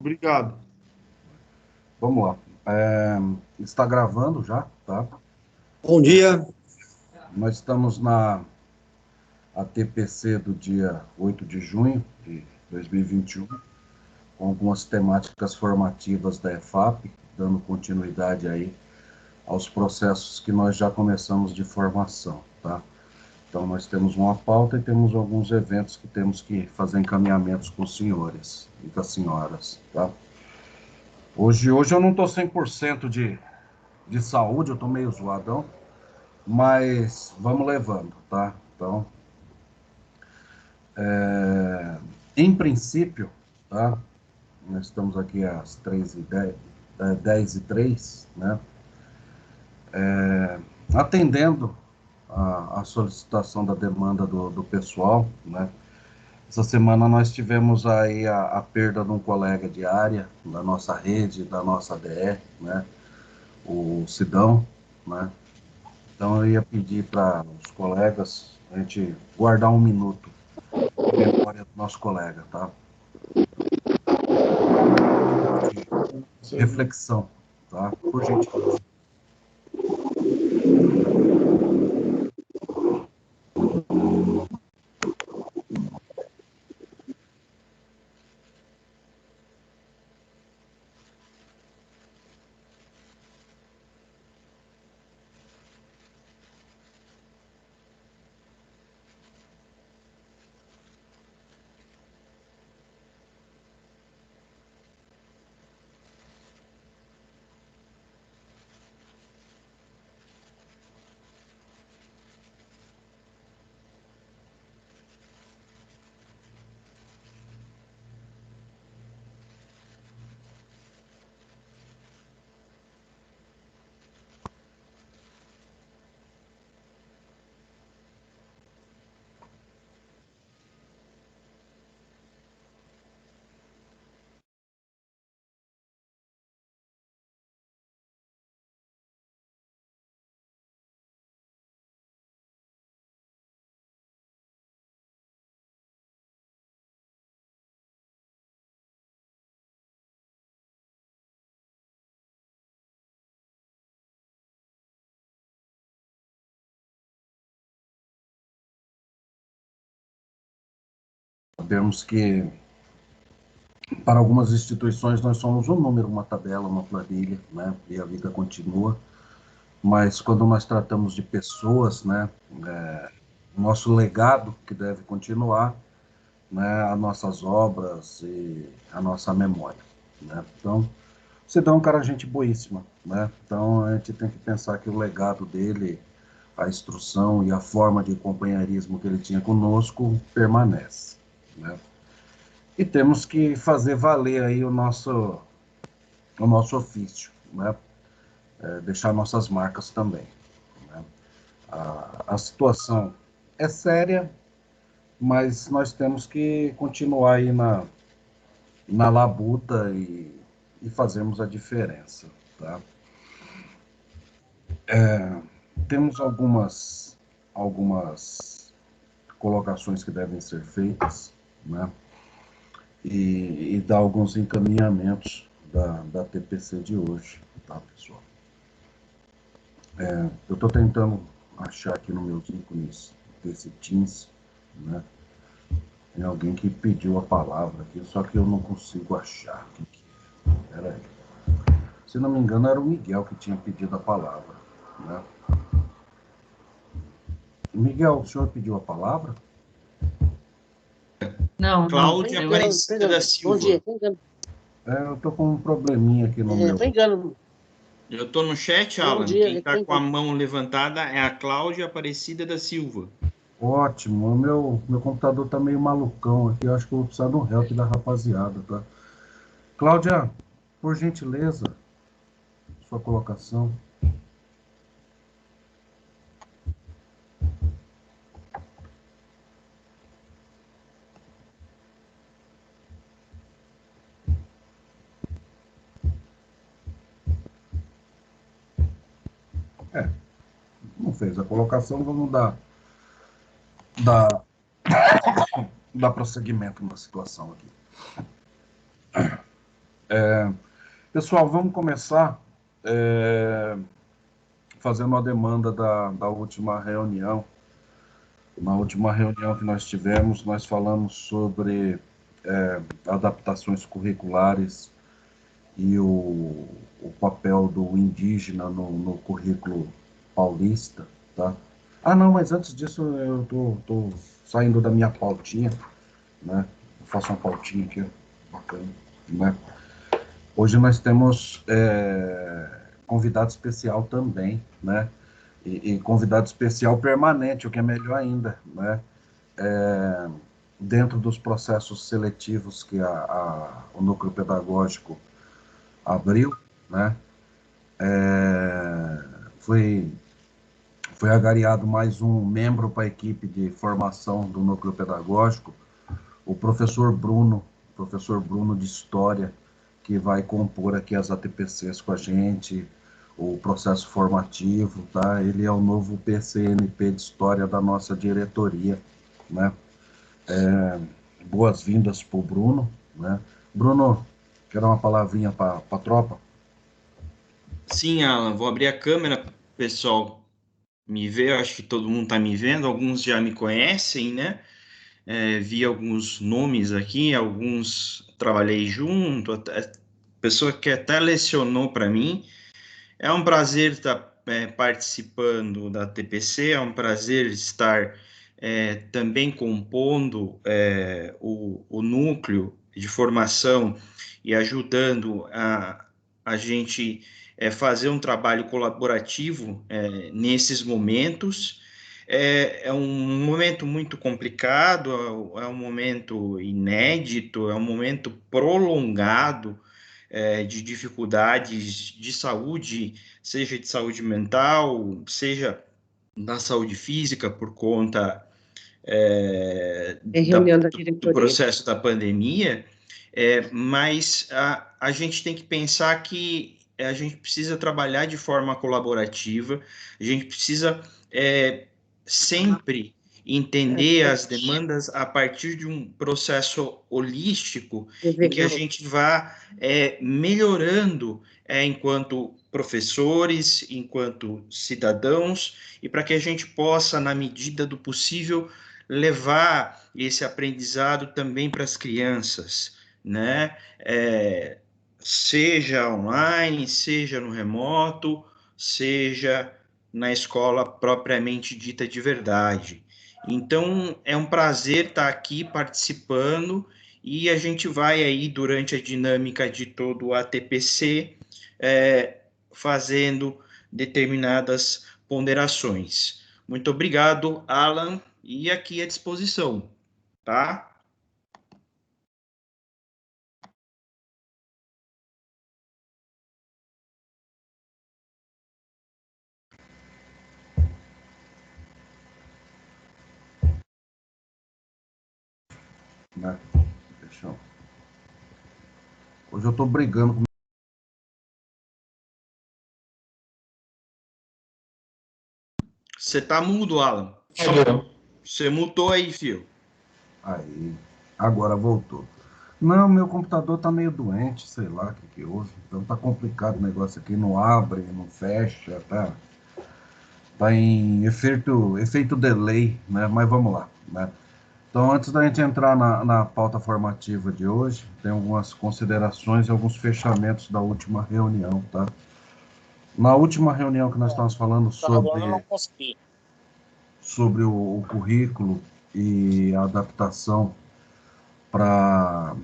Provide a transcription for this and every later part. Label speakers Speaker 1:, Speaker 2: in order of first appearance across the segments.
Speaker 1: Obrigado.
Speaker 2: Vamos lá. Está gravando já, tá?
Speaker 3: Bom dia.
Speaker 2: Nós estamos na ATPC do dia 8 de junho de 2021, com algumas temáticas formativas da EFAP, dando continuidade aí aos processos que nós já começamos de formação, tá? Então, nós temos uma pauta e temos alguns eventos que temos que fazer encaminhamentos com os senhores e com as senhoras, tá? Hoje eu não estou 100% de saúde, eu estou meio zoadão, mas vamos levando, tá? Então, em princípio, tá? Nós estamos aqui às 3h10, 10h03, né? Atendendo a solicitação da demanda do pessoal, né? Essa semana nós tivemos aí a perda de um colega de área da nossa rede, da nossa ADE, né? O Sidão, né? Então eu ia pedir para os colegas a gente guardar um minuto em memória do nosso colega, tá? De reflexão, tá? Por gentileza. Sabemos que para algumas instituições nós somos um número, uma tabela, uma planilha, né? E a vida continua. Mas quando nós tratamos de pessoas, né? O nosso legado que deve continuar, né? As nossas obras e a nossa memória, né? Então, você dá um cara gente boíssima, né? Então a gente tem que pensar que o legado dele, a instrução e a forma de companheirismo que ele tinha conosco permanece, né? E temos que fazer valer aí o nosso ofício, né? Deixar nossas marcas também, né? A situação é séria, mas nós temos que continuar aí na labuta e fazermos a diferença, tá? Temos algumas colocações que devem ser feitas, né? E dar alguns encaminhamentos da TPC de hoje, tá, pessoal? Eu estou tentando achar aqui no meus ícones desse Teams, né? Tem alguém que pediu a palavra aqui, só que eu não consigo achar. Pera aí. Se não me engano, era o Miguel que tinha pedido a palavra, né? Miguel, o senhor pediu a palavra?
Speaker 4: Não,
Speaker 5: Cláudia
Speaker 4: eu...
Speaker 5: Aparecida da
Speaker 3: Bom dia.
Speaker 5: Silva.
Speaker 2: Eu estou com um probleminha aqui no meu.
Speaker 3: Foi engano.
Speaker 5: Eu estou no chat,
Speaker 3: Bom
Speaker 5: Alan.
Speaker 3: dia.
Speaker 5: Quem está com a mão levantada é a Cláudia Aparecida da Silva.
Speaker 2: Ótimo, o meu computador tá meio malucão aqui, eu acho que eu vou precisar do help da rapaziada, tá? Cláudia, por gentileza, sua colocação. Não fez a colocação, vamos dar, dar prosseguimento na situação aqui. Pessoal, vamos começar fazendo a demanda da última reunião. Na última reunião que nós tivemos, nós falamos sobre adaptações curriculares e o papel do indígena no currículo paulista, tá? Ah, não, mas antes disso eu tô saindo da minha pautinha, né? Eu faço uma pautinha aqui, ó, bacana, né? Hoje nós temos convidado especial também, né? E convidado especial permanente, o que é melhor ainda, né? Dentro dos processos seletivos que o núcleo pedagógico abril, né? Foi, foi agariado mais um membro para a equipe de formação do núcleo pedagógico, o professor Bruno de História, que vai compor aqui as ATPCs com a gente, o processo formativo, tá? Ele é o novo PCNP de História da nossa diretoria, né? Boas-vindas para o Bruno, né? Bruno, quer dar uma palavrinha para a tropa?
Speaker 5: Sim, Alan, vou abrir a câmera, pessoal me ver, eu acho que todo mundo está me vendo, alguns já me conhecem, né? Vi alguns nomes aqui, alguns trabalhei junto, pessoa que até lecionou para mim. É um prazer estar participando da TPC, é um prazer estar também compondo o núcleo de formação e ajudando a gente fazer um trabalho colaborativo nesses momentos. É um momento muito complicado, é um momento inédito, é um momento prolongado de dificuldades de saúde, seja de saúde mental, seja da saúde física, por conta
Speaker 1: É reunião da
Speaker 5: do
Speaker 1: diretoria.
Speaker 5: processo da pandemia, mas a gente tem que pensar que a gente precisa trabalhar de forma colaborativa, a gente precisa sempre entender as demandas a partir de um processo holístico em que a gente vá melhorando enquanto professores, enquanto cidadãos, e para que a gente possa, na medida do possível, levar esse aprendizado também para as crianças, né? Seja online, seja no remoto, seja na escola propriamente dita de verdade. Então, é um prazer estar aqui participando e a gente vai aí, durante a dinâmica de todo o ATPC, fazendo determinadas ponderações. Muito obrigado, Alan, e aqui à disposição, tá?
Speaker 2: Né? Hoje eu estou brigando com.
Speaker 5: Você tá mudo, Alan. Você mutou aí, filho.
Speaker 2: Aí, agora voltou. Não, meu computador tá meio doente, sei lá o que houve. Então tá complicado o negócio aqui, não abre, não fecha, tá em efeito delay, né? Mas vamos lá, né? Então, antes da gente entrar na pauta formativa de hoje, tem algumas considerações e alguns fechamentos da última reunião, tá? Na última reunião que nós estávamos falando sobre o currículo e a adaptação para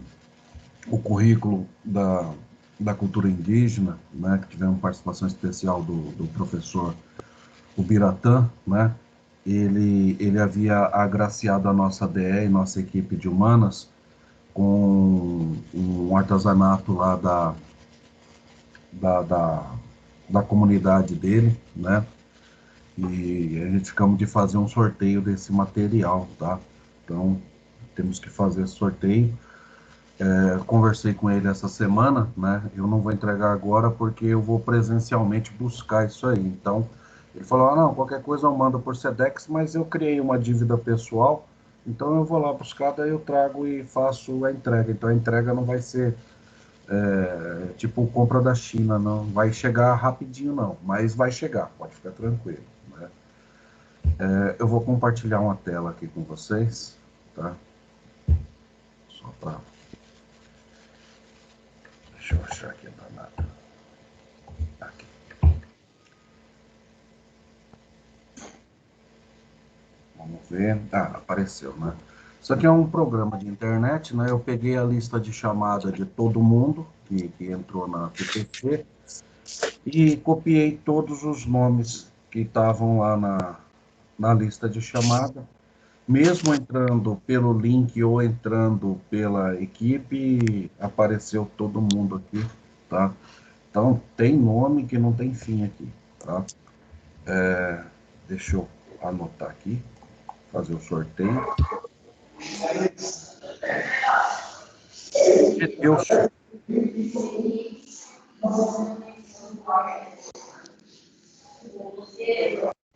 Speaker 2: o currículo da cultura indígena, né, que tivemos participação especial do professor Ubiratã, né, ele havia agraciado a nossa DE, nossa equipe de humanas, com um artesanato lá da, da, da comunidade dele, né, e a gente ficamos de fazer um sorteio desse material, tá? Então, temos que fazer esse sorteio. Conversei com ele essa semana, né? Eu não vou entregar agora porque eu vou presencialmente buscar isso aí. Então, ele falou: ah, não, qualquer coisa eu mando por Sedex, mas eu criei uma dívida pessoal, então eu vou lá buscar, daí eu trago e faço a entrega. Então, a entrega não vai ser tipo compra da China, não vai chegar rapidinho não, mas vai chegar, pode ficar tranquilo, né? Eu vou compartilhar uma tela aqui com vocês, tá? Só para... Deixa eu achar aqui a danada. Aqui. Vamos ver. Apareceu, né? Isso aqui é um programa de internet, né? Eu peguei a lista de chamada de todo mundo que entrou na TPC e copiei todos os nomes que estavam lá na lista de chamada. Mesmo entrando pelo link ou entrando pela equipe, apareceu todo mundo aqui, tá? Então, tem nome que não tem fim aqui, tá? Deixa eu anotar aqui, fazer o sorteio. Genilson.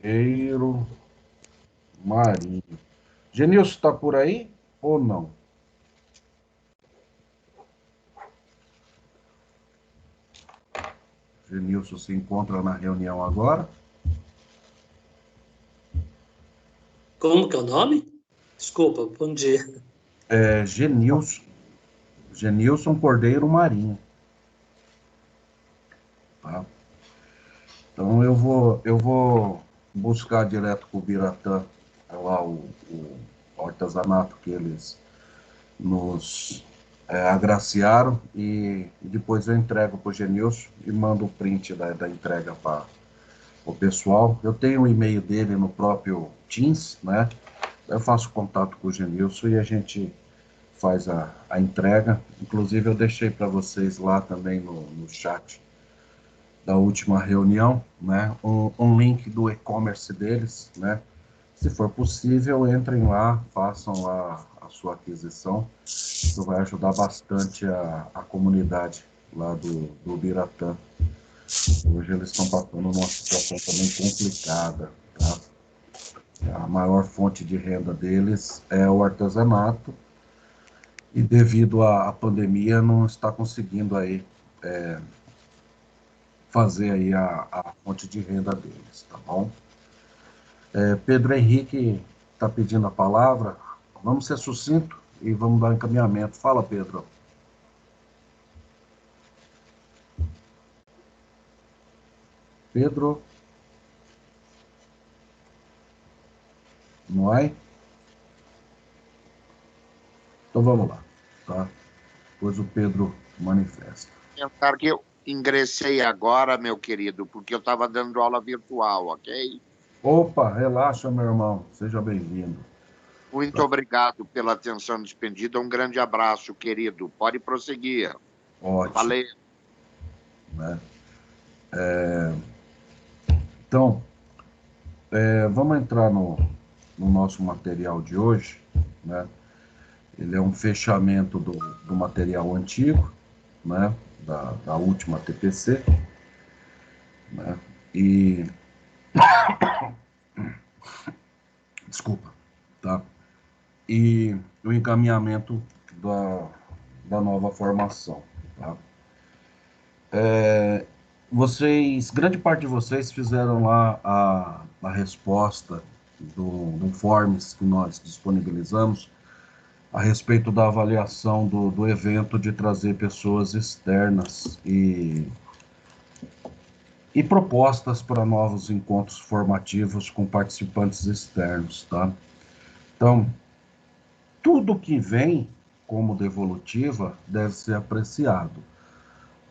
Speaker 2: Eiro Marinho. Genilson está por aí ou não? Genilson se encontra na reunião agora.
Speaker 3: Como que é o nome? Desculpa, bom dia.
Speaker 2: Genilson Cordeiro Marinho. Tá? Então eu vou buscar direto com o Biratã, lá o artesanato que eles nos agraciaram, e depois eu entrego para o Genilson e mando o print da entrega para o pessoal. Eu tenho o e-mail dele no próprio Teams, né? Eu faço contato com o Genilson e a gente faz a entrega. Inclusive eu deixei para vocês lá também no chat da última reunião, né? Um link do e-commerce deles, né? Se for possível, entrem lá, façam lá a sua aquisição. Isso vai ajudar bastante a comunidade lá do Biratã. Hoje eles estão passando numa situação também complicada, tá? A maior fonte de renda deles é o artesanato, e devido à pandemia não está conseguindo aí fazer aí a fonte de renda deles, tá bom? Pedro Henrique está pedindo a palavra. Vamos ser sucinto e vamos dar encaminhamento. Fala, Pedro. Pedro? Não é? Então vamos lá, tá? Depois o Pedro manifesta.
Speaker 4: Pensar que eu ingressei agora, meu querido, porque eu estava dando aula virtual, ok?
Speaker 2: Opa, relaxa, meu irmão. Seja bem-vindo.
Speaker 4: Muito obrigado pela atenção despendida. Um grande abraço, querido. Pode prosseguir.
Speaker 2: Ótimo.
Speaker 4: Valeu.
Speaker 2: Né? Então, vamos entrar no nosso material de hoje, né? Ele é um fechamento do material antigo, né? Da última TPC, né? E desculpa, tá? E o encaminhamento da nova formação, tá? Grande parte de vocês fizeram lá a resposta do forms que nós disponibilizamos a respeito da avaliação do evento, de trazer pessoas externas e propostas para novos encontros formativos com participantes externos, tá? Então, tudo que vem como devolutiva deve ser apreciado,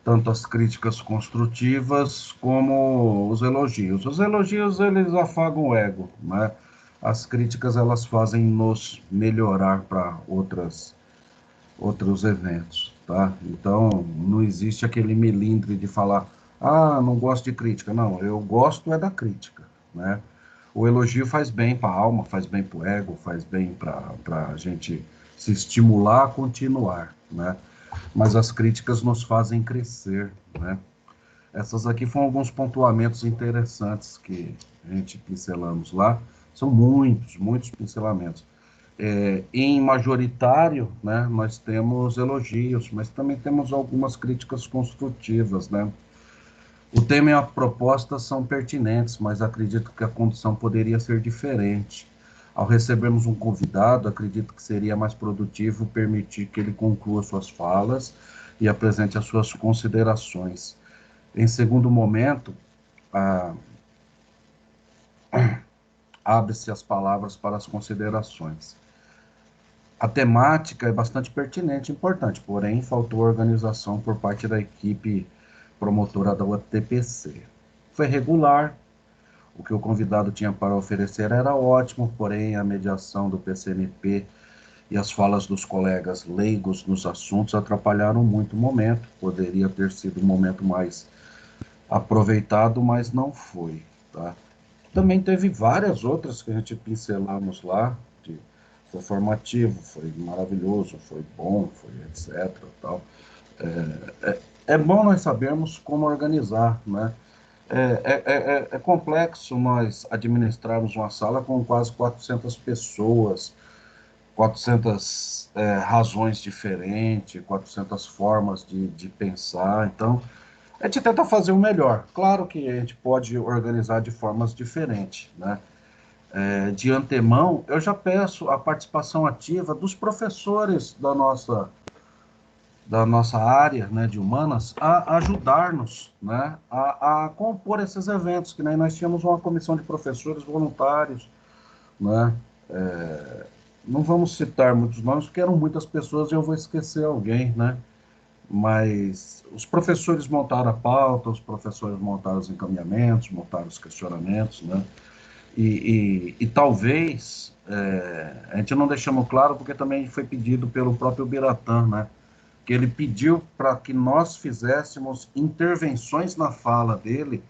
Speaker 2: tanto as críticas construtivas como os elogios. Os elogios, eles afagam o ego, né? As críticas, elas fazem nos melhorar para outros eventos, tá? Então, não existe aquele melindre de falar, não gosto de crítica. Não, eu gosto da crítica, né? O elogio faz bem para a alma, faz bem para o ego, faz bem para a gente se estimular a continuar, né? Mas as críticas nos fazem crescer, né? Essas aqui foram alguns pontuamentos interessantes que a gente pincelamos lá. São muitos pincelamentos. Em majoritário, né, nós temos elogios, mas também temos algumas críticas construtivas, né? O tema e a proposta são pertinentes, mas acredito que a condição poderia ser diferente. Ao recebermos um convidado, acredito que seria mais produtivo permitir que ele conclua suas falas e apresente as suas considerações. Em segundo momento, abre-se as palavras para as considerações. A temática é bastante pertinente e importante, porém faltou organização por parte da equipe promotora da UTPC. Foi regular, o que o convidado tinha para oferecer era ótimo, porém a mediação do PCNP e as falas dos colegas leigos nos assuntos atrapalharam muito o momento. Poderia ter sido um momento mais aproveitado, mas não foi, tá? Também teve várias outras que a gente pincelamos lá, foi formativo, foi maravilhoso, foi bom, foi etc. Tal. É bom nós sabermos como organizar, né? É complexo nós administrarmos uma sala com quase 400 pessoas, 400 razões diferentes, 400 formas de pensar. Então, a gente tenta fazer o melhor. Claro que a gente pode organizar de formas diferentes, né? De antemão, eu já peço a participação ativa dos professores da nossa área, né, de humanas a ajudar-nos, né, a compor esses eventos, que nem nós tínhamos uma comissão de professores voluntários, né, não vamos citar muitos nomes, porque eram muitas pessoas e eu vou esquecer alguém, né, mas os professores montaram a pauta, os professores montaram os encaminhamentos, montaram os questionamentos, né, e talvez, a gente não deixamos claro, porque também foi pedido pelo próprio Biratã, né, que ele pediu para que nós fizéssemos intervenções na fala dele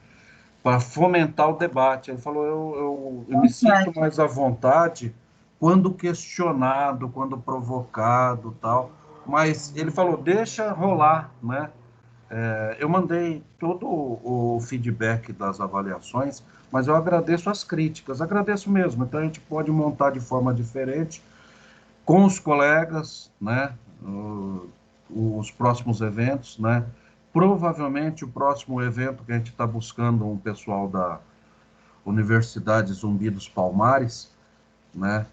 Speaker 2: para fomentar o debate. Ele falou, eu me sinto mais à vontade quando questionado, quando provocado, tal. Mas ele falou, deixa rolar, né? Eu mandei todo o feedback das avaliações, mas eu agradeço as críticas, agradeço mesmo. Então a gente pode montar de forma diferente com os colegas, né? Os próximos eventos, né? Provavelmente o próximo evento que a gente está buscando um pessoal da Universidade Zumbi dos Palmares, né?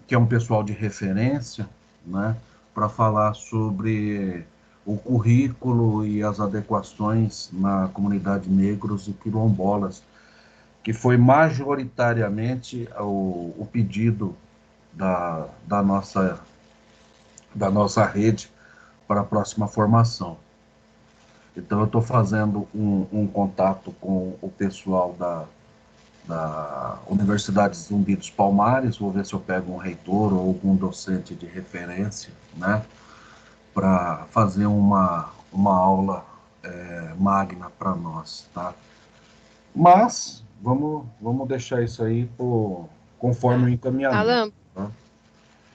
Speaker 2: Que é um pessoal de referência, né? Para falar sobre o currículo e as adequações na comunidade negros e quilombolas, que foi majoritariamente o pedido da nossa rede para a próxima formação. Então, eu estou fazendo um contato com o pessoal da Universidade Zumbi dos Palmares, vou ver se eu pego um reitor ou algum docente de referência, né, para fazer uma aula magna para nós, tá? Mas, vamos deixar isso aí conforme o encaminhamento.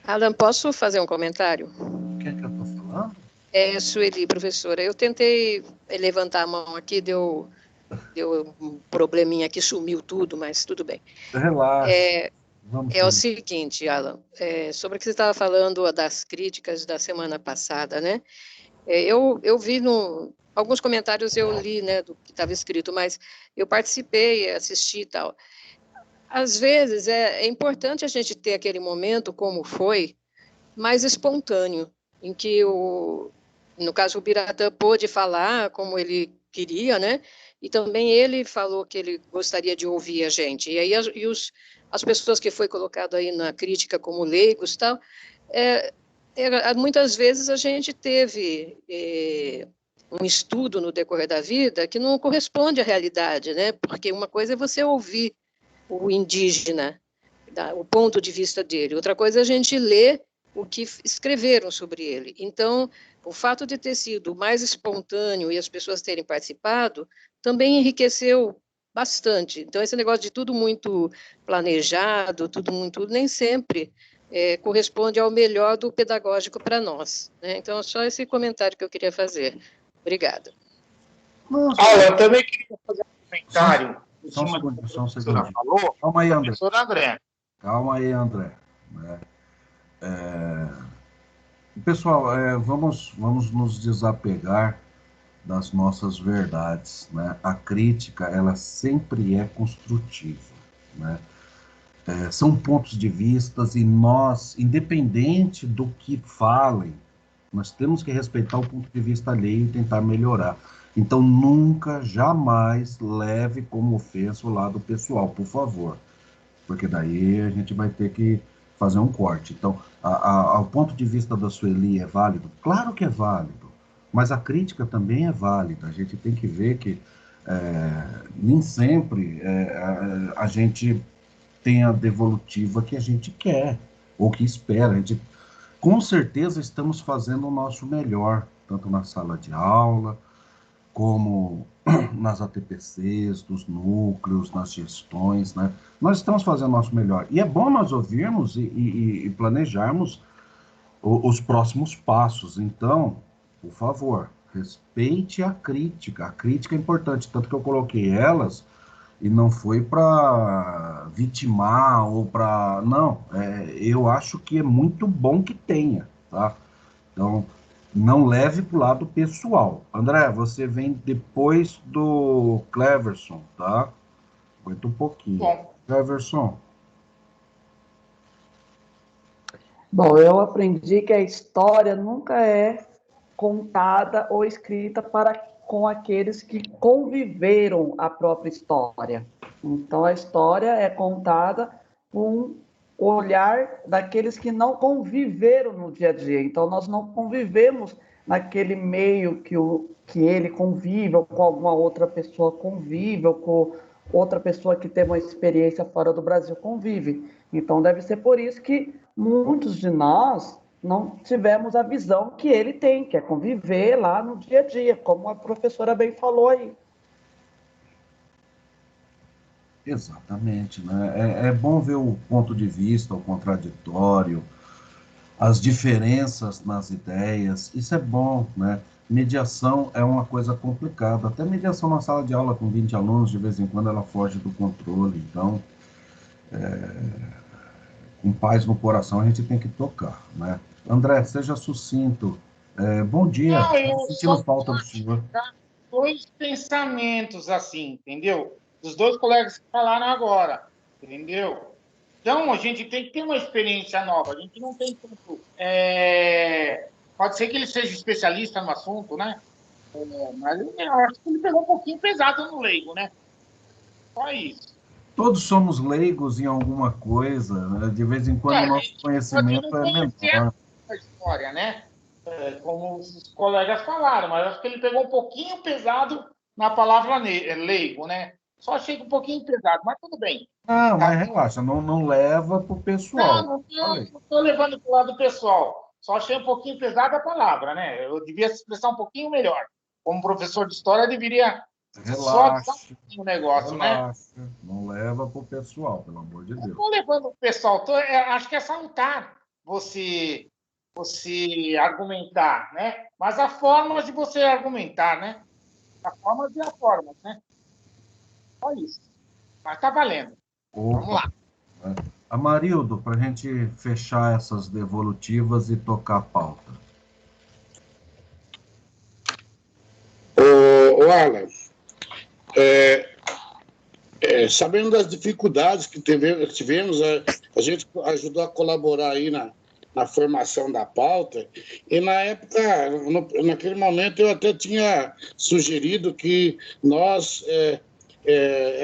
Speaker 6: Alan, posso fazer um comentário?
Speaker 2: O que é que eu estou falando?
Speaker 6: Sueli, professora, eu tentei levantar a mão aqui, deu um probleminha aqui, sumiu tudo, mas tudo bem.
Speaker 2: Relaxa.
Speaker 6: O seguinte, Alan, sobre o que você estava falando das críticas da semana passada, né? Eu vi alguns comentários, eu li, né, do que estava escrito, mas eu participei, assisti e tal. Às vezes é importante a gente ter aquele momento, como foi, mais espontâneo, em que no caso o Biratã pôde falar como ele queria, né? E também ele falou que ele gostaria de ouvir a gente. E aí as pessoas que foi colocado aí na crítica como leigos, tal, muitas vezes a gente teve um estudo no decorrer da vida que não corresponde à realidade, né? Porque uma coisa é você ouvir o indígena, o ponto de vista dele. Outra coisa é a gente ler o que escreveram sobre ele. Então, o fato de ter sido mais espontâneo e as pessoas terem participado também enriqueceu bastante. Então, esse negócio de tudo muito planejado, tudo muito, nem sempre corresponde ao melhor do pedagógico para nós, né? Então, só esse comentário que eu queria fazer. Obrigada.
Speaker 7: Eu também queria fazer um comentário.
Speaker 2: Só um segundo.
Speaker 7: Falou,
Speaker 2: Calma aí, André.
Speaker 7: professor André.
Speaker 2: Calma aí, André. Pessoal, vamos nos desapegar das nossas verdades, né? A crítica, ela sempre é construtiva, né? São pontos de vista e nós, independente do que falem, nós temos que respeitar o ponto de vista alheio e tentar melhorar. Então, nunca, jamais leve como ofensa o lado pessoal, por favor, porque daí a gente vai ter que fazer um corte. Então, o ponto de vista da Sueli é válido? Claro que é válido, mas a crítica também é válida. A gente tem que ver que nem sempre a gente tem a devolutiva que a gente quer ou que espera. A gente, com certeza estamos fazendo o nosso melhor, tanto na sala de aula, como nas ATPCs, dos núcleos, nas gestões, né? Nós estamos fazendo o nosso melhor. E é bom nós ouvirmos e planejarmos os próximos passos. Então, por favor, respeite a crítica. A crítica é importante, tanto que eu coloquei elas e não foi para vitimar ou para... Não, eu acho que é muito bom que tenha, tá? Então, não leve para o lado pessoal. André, você vem depois do Cleverson, tá? Aguenta um pouquinho.
Speaker 7: Bom.
Speaker 2: Cleverson.
Speaker 8: Bom, eu aprendi que a história nunca é contada ou escrita com aqueles que conviveram a própria história. Então, a história é contada com o olhar daqueles que não conviveram no dia a dia. Então, nós não convivemos naquele meio que ele convive, ou com alguma outra pessoa convive, ou com outra pessoa que tem uma experiência fora do Brasil convive. Então, deve ser por isso que muitos de nós não tivemos a visão que ele tem, que é conviver lá no dia a dia, como a professora bem falou aí.
Speaker 2: Exatamente, né? É bom ver o ponto de vista, o contraditório, as diferenças nas ideias, isso é bom, né? Mediação é uma coisa complicada, até mediação na sala de aula com 20 alunos, de vez em quando ela foge do controle, então, com paz no coração a gente tem que tocar, né? André, seja sucinto. Bom dia, estou sentindo falta do senhor.
Speaker 7: Dois pensamentos assim, entendeu? Dos dois colegas que falaram agora, entendeu? Então, a gente tem que ter uma experiência nova. A gente não tem tanto... Pode ser que ele seja especialista no assunto, né? Mas eu acho que ele pegou um pouquinho pesado no leigo, né? Só isso.
Speaker 2: Todos somos leigos em alguma coisa, né? De vez em quando o nosso conhecimento é menor.
Speaker 7: A história, né? Como os colegas falaram, mas acho que ele pegou um pouquinho pesado na palavra leigo, né? Só achei um pouquinho pesado, mas tudo bem.
Speaker 2: Ah, mas relaxa, não leva para o pessoal.
Speaker 7: Não estou levando para o lado pessoal. Só achei um pouquinho pesada a palavra, né? Eu devia se expressar um pouquinho melhor. Como professor de história, eu deveria só o negócio, relaxa, né?
Speaker 2: Não leva para o pessoal, pelo amor de Deus.
Speaker 7: Não estou levando para o pessoal. Acho que é salutar você argumentar, né? Mas há formas de você argumentar, né? Há formas e há formas, né? Só isso. Mas está valendo.
Speaker 2: Opa.
Speaker 7: Vamos lá.
Speaker 2: Amarildo, para a gente fechar essas devolutivas e tocar a pauta.
Speaker 9: Ô Alan, sabendo das dificuldades que tivemos, a gente ajudou a colaborar aí na formação da pauta, e na época, naquele momento, eu até tinha sugerido que nós...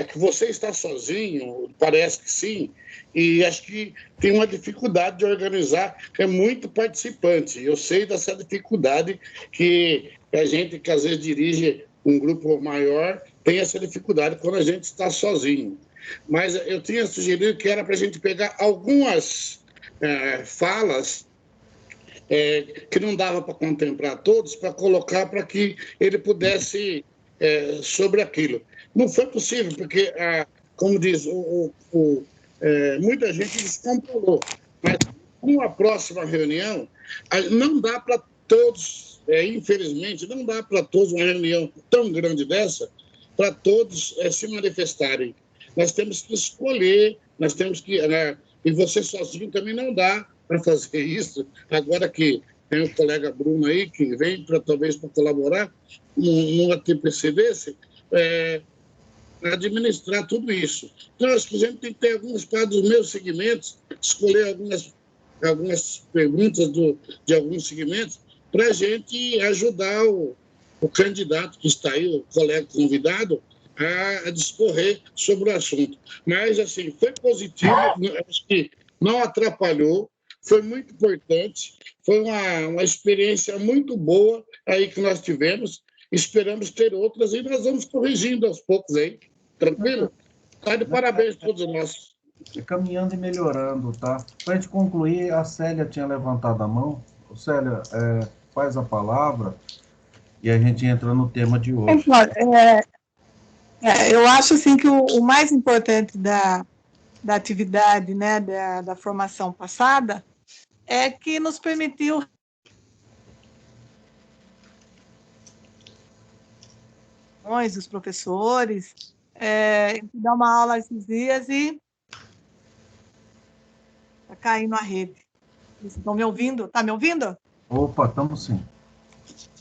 Speaker 9: que você está sozinho, parece que sim, e acho que tem uma dificuldade de organizar, é muito participante. Eu sei dessa dificuldade que a gente, que às vezes dirige um grupo maior, tem essa dificuldade quando a gente está sozinho. Mas eu tinha sugerido que era para a gente pegar algumas falas que não dava para contemplar todos, para colocar para que ele pudesse sobre aquilo. Não foi possível, porque, como diz, muita gente descontrolou. Mas, numa próxima reunião, não dá para todos, infelizmente, não dá para todos uma reunião tão grande dessa, para todos se manifestarem. Nós temos que escolher, nós temos que... E você sozinho também não dá para fazer isso. Agora que tem o colega Bruno aí, que vem talvez para colaborar numa TPC desse, administrar tudo isso. Então, acho que a gente tem que ter algumas partes dos meus segmentos, escolher algumas perguntas de alguns segmentos, para a gente ajudar o candidato que está aí, o colega convidado, a discorrer sobre o assunto. Mas, assim, foi positivo, acho que não atrapalhou, foi muito importante, foi uma experiência muito boa aí que nós tivemos, esperamos ter outras e nós vamos corrigindo aos poucos aí, tranquilo? Tá de parabéns a todos nós.
Speaker 2: Caminhando e melhorando, tá? Para a gente concluir, a Célia tinha levantado a mão. Célia, faz a palavra e a gente entra no tema de hoje.
Speaker 10: Eu acho assim que o mais importante da atividade, né, da formação passada, é que nos permitiu os professores, dar uma aula esses dias e tá caindo a rede. Vocês estão me ouvindo? Tá me ouvindo?
Speaker 2: Opa, estamos sim.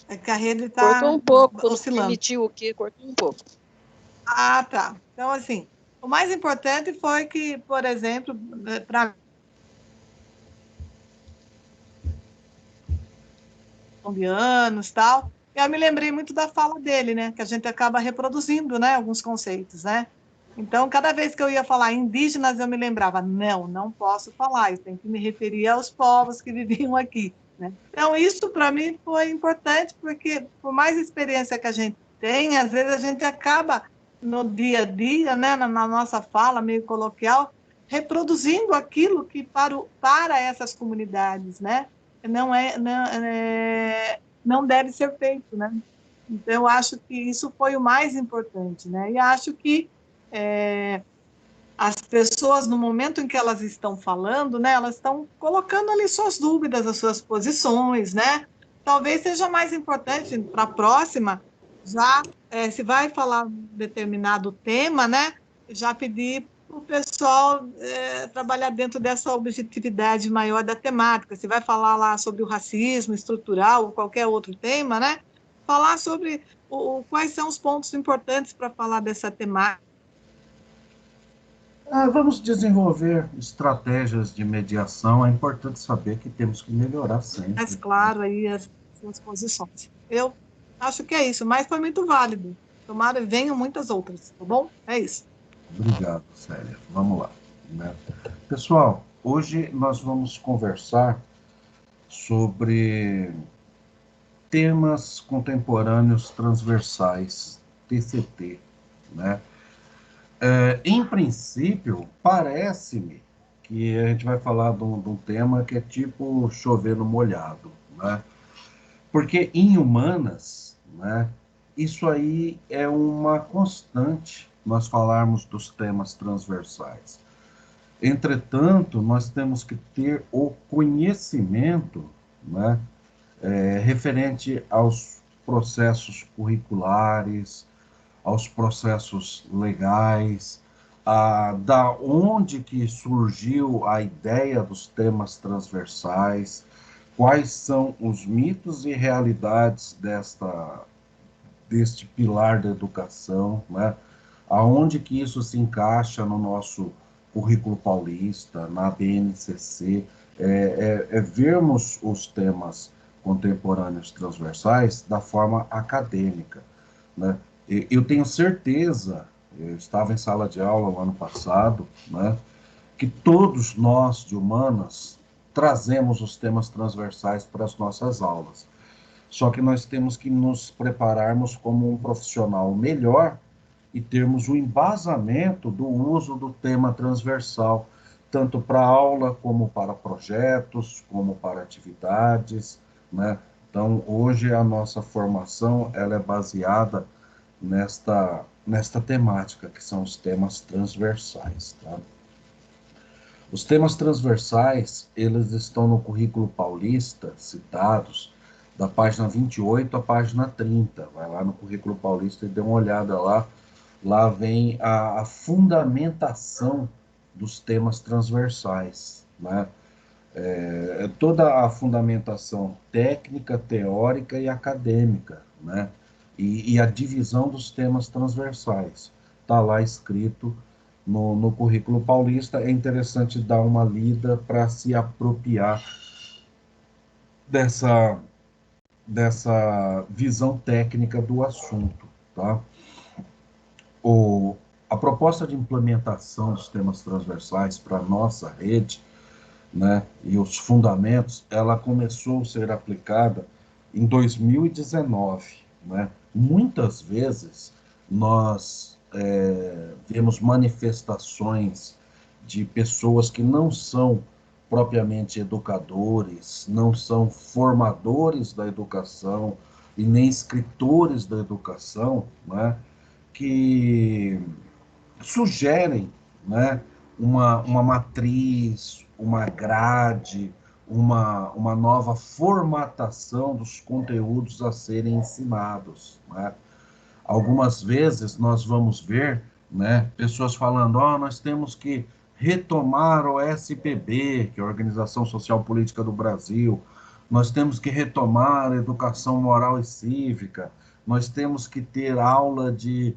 Speaker 10: É que a rede está
Speaker 6: Cortou um pouco,
Speaker 10: oscilando.
Speaker 6: permitiu o quê? Cortou um pouco.
Speaker 10: Ah, tá. Então, assim, o mais importante foi que, por exemplo, para colombianos e tal, eu me lembrei muito da fala dele, né? Que a gente acaba reproduzindo, né? Alguns conceitos, né? Então, cada vez que eu ia falar indígenas, eu me lembrava, não posso falar, eu tenho que me referir aos povos que viviam aqui, né? Então, isso para mim foi importante, porque por mais experiência que a gente tem, às vezes a gente acaba no dia a dia, né? Na nossa fala meio coloquial, reproduzindo aquilo que para essas comunidades, né? Não deve ser feito, né? Então, eu acho que isso foi o mais importante, né? E acho que as pessoas, no momento em que elas estão falando, né, elas estão colocando ali suas dúvidas, as suas posições, né? Talvez seja mais importante para a próxima, já se vai falar um determinado tema, né? Já pedir para o pessoal trabalhar dentro dessa objetividade maior da temática. Se vai falar lá sobre o racismo estrutural ou qualquer outro tema, né? Falar sobre quais são os pontos importantes para falar dessa temática.
Speaker 2: Vamos desenvolver estratégias de mediação. É importante saber que temos que melhorar sempre.
Speaker 10: Mais claro aí as suas posições. Eu acho que é isso, mas foi muito válido. Tomara que venham muitas outras, tá bom? É isso.
Speaker 2: Obrigado, Célia. Vamos lá, né? Pessoal, hoje nós vamos conversar sobre temas contemporâneos transversais, TCT, né? Em princípio, parece-me que a gente vai falar de um tema que é tipo chover no molhado, né? Porque em humanas, né, isso aí é uma constante, nós falarmos dos temas transversais. Entretanto, nós temos que ter o conhecimento, né, referente aos processos curriculares, aos processos legais, da onde que surgiu a ideia dos temas transversais, quais são os mitos e realidades deste pilar da educação, né? Aonde que isso se encaixa no nosso currículo paulista, na BNCC, vermos os temas contemporâneos transversais da forma acadêmica, né? Eu tenho certeza, eu estava em sala de aula no ano passado, né, que todos nós de humanas trazemos os temas transversais para as nossas aulas. Só que nós temos que nos prepararmos como um profissional melhor e termos o embasamento do uso do tema transversal, tanto para aula como para projetos, como para atividades, né? Então, hoje a nossa formação ela é baseada nesta temática, que são os temas transversais, tá? Os temas transversais, eles estão no currículo paulista, citados, da página 28 à página 30. Vai lá no currículo paulista e dê uma olhada lá. Lá vem a fundamentação dos temas transversais, né? Toda a fundamentação técnica, teórica e acadêmica, né? E a divisão dos temas transversais. Está lá escrito no currículo paulista. É interessante dar uma lida para se apropriar dessa visão técnica do assunto, tá? A proposta de implementação dos temas transversais para a nossa rede, né, e os fundamentos, ela começou a ser aplicada em 2019, né? Muitas vezes nós vemos manifestações de pessoas que não são propriamente educadores, não são formadores da educação e nem escritores da educação, né, que sugerem, né, uma matriz, uma grade, uma nova formatação dos conteúdos a serem ensinados, né? Algumas vezes nós vamos ver, né, pessoas falando, nós temos que retomar o SPB, que é a Organização Social Política do Brasil, nós temos que retomar a educação moral e cívica, nós temos que ter aula de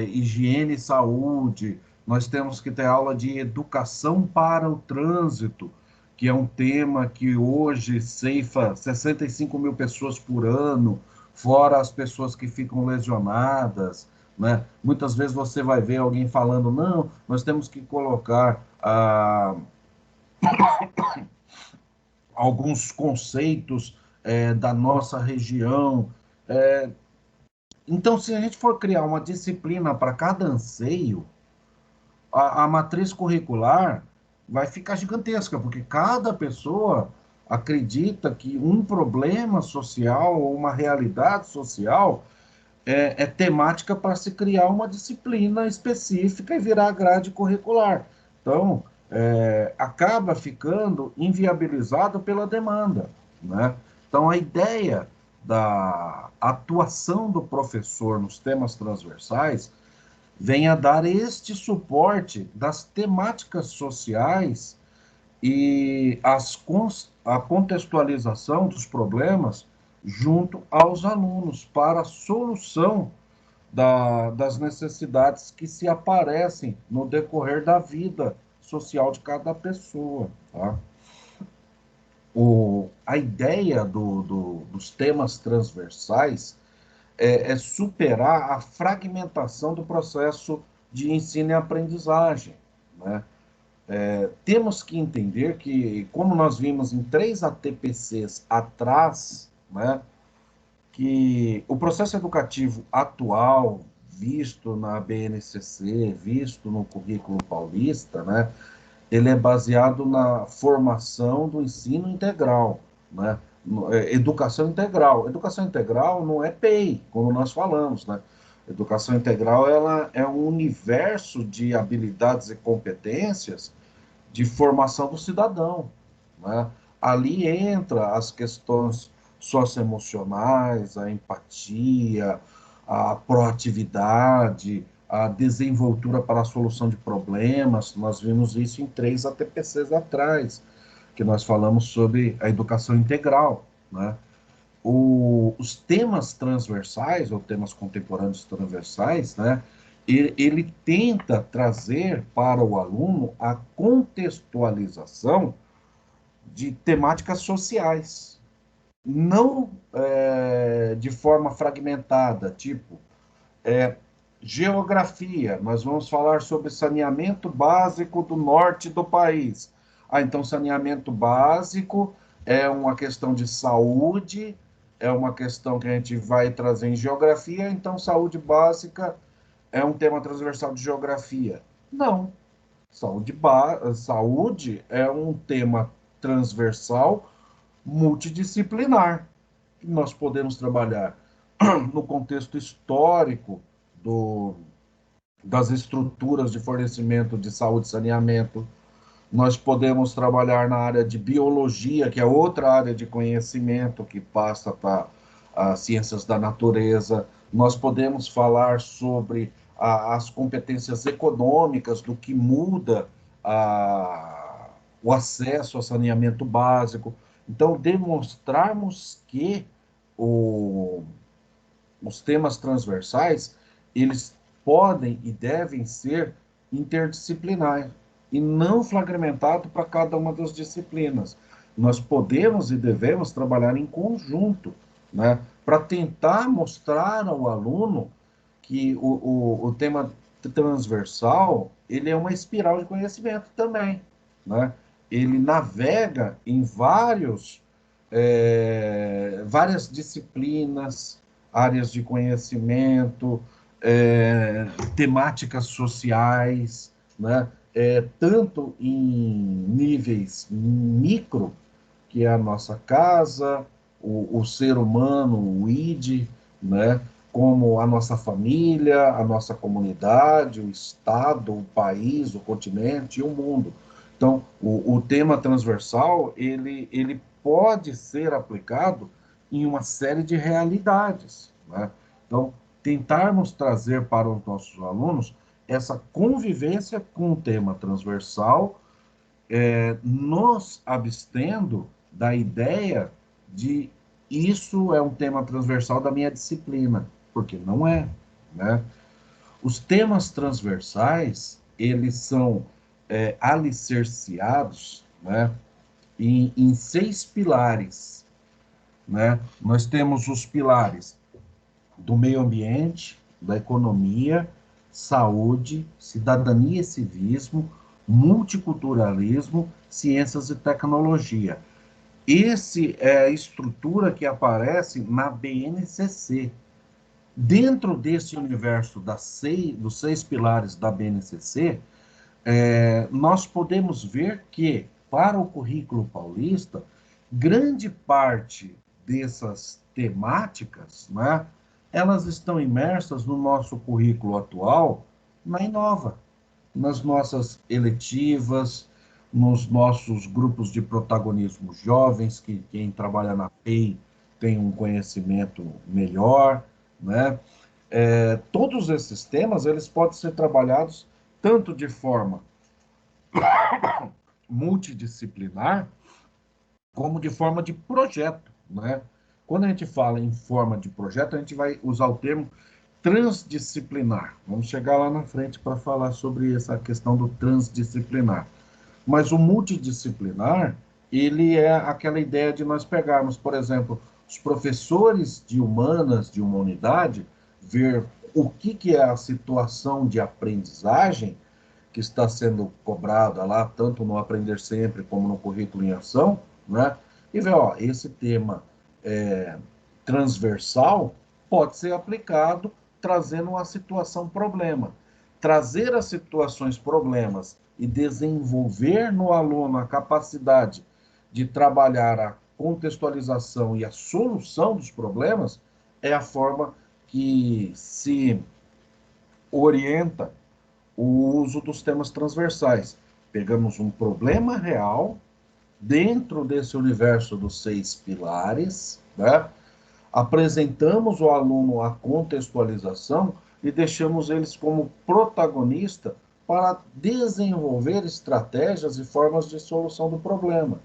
Speaker 2: higiene e saúde, nós temos que ter aula de educação para o trânsito, que é um tema que hoje ceifa 65 mil pessoas por ano, fora as pessoas que ficam lesionadas, né? Muitas vezes você vai ver alguém falando, não, nós temos que colocar alguns conceitos da nossa região. Então, se a gente for criar uma disciplina para cada anseio, a matriz curricular vai ficar gigantesca, porque cada pessoa acredita que um problema social ou uma realidade social é temática para se criar uma disciplina específica e virar grade curricular. Então, acaba ficando inviabilizado pela demanda, né? Então, a ideia da atuação do professor nos temas transversais vem a dar este suporte das temáticas sociais e a contextualização dos problemas junto aos alunos para a solução das necessidades que se aparecem no decorrer da vida social de cada pessoa, tá? A ideia dos temas transversais é superar a fragmentação do processo de ensino e aprendizagem, né? Temos que entender que, como nós vimos em 3 ATPCs atrás, né, que o processo educativo atual, visto na BNCC, visto no currículo paulista, né, ele é baseado na formação do ensino integral, né? Educação integral. Educação integral não é PEI, como nós falamos, né? Educação integral ela é um universo de habilidades e competências de formação do cidadão, né? Ali entra as questões socioemocionais, a empatia, a proatividade, a desenvoltura para a solução de problemas. Nós vimos isso em 3 ATPCs atrás, que nós falamos sobre a educação integral, né? Os temas transversais, ou temas contemporâneos transversais, né, ele tenta trazer para o aluno a contextualização de temáticas sociais, não de forma fragmentada, tipo geografia, nós vamos falar sobre saneamento básico do norte do país. Então, saneamento básico é uma questão de saúde, é uma questão que a gente vai trazer em geografia, então saúde básica é um tema transversal de geografia. Não. Saúde é um tema transversal multidisciplinar, que nós podemos trabalhar no contexto histórico das estruturas de fornecimento de saúde e saneamento. Nós podemos trabalhar na área de biologia, que é outra área de conhecimento que passa para as ciências da natureza. Nós podemos falar sobre as competências econômicas, do que muda o acesso ao saneamento básico. Então, demonstrarmos que os temas transversais, eles podem e devem ser interdisciplinares e não fragmentados para cada uma das disciplinas. Nós podemos e devemos trabalhar em conjunto, né, para tentar mostrar ao aluno que o tema transversal, ele é uma espiral de conhecimento também, né? Ele navega em várias disciplinas, áreas de conhecimento, temáticas sociais, né? Tanto em níveis micro, que é a nossa casa, o ser humano, o ID, né? Como a nossa família, a nossa comunidade, o estado, o país, o continente e o mundo. Então, o tema transversal, ele pode ser aplicado em uma série de realidades, né? Então, tentarmos trazer para os nossos alunos essa convivência com o tema transversal, nos abstendo da ideia de isso é um tema transversal da minha disciplina, porque não é, né? Os temas transversais, eles são alicerciados, né, em 6 pilares, né? Nós temos os pilares do meio ambiente, da economia, saúde, cidadania e civismo, multiculturalismo, ciências e tecnologia. Esse é a estrutura que aparece na BNCC. Dentro desse universo dos 6 pilares da BNCC, nós podemos ver que, para o currículo paulista, grande parte dessas temáticas, né, elas estão imersas no nosso currículo atual, na Inova, nas nossas eletivas, nos nossos grupos de protagonismo jovens, que quem trabalha na PEI tem um conhecimento melhor, né? Todos esses temas, eles podem ser trabalhados tanto de forma multidisciplinar, como de forma de projeto, né? Quando a gente fala em forma de projeto, a gente vai usar o termo transdisciplinar. Vamos chegar lá na frente para falar sobre essa questão do transdisciplinar. Mas o multidisciplinar, ele é aquela ideia de nós pegarmos, por exemplo, os professores de humanas de uma unidade, ver o que é a situação de aprendizagem que está sendo cobrada lá, tanto no Aprender Sempre como no Currículo em Ação, né? E ver, esse tema transversal pode ser aplicado trazendo uma situação problema. Trazer as situações problemas e desenvolver no aluno a capacidade de trabalhar a contextualização e a solução dos problemas é a forma que se orienta o uso dos temas transversais. Pegamos um problema real dentro desse universo dos 6 pilares, né? Apresentamos ao aluno a contextualização e deixamos eles como protagonista para desenvolver estratégias e formas de solução do problema.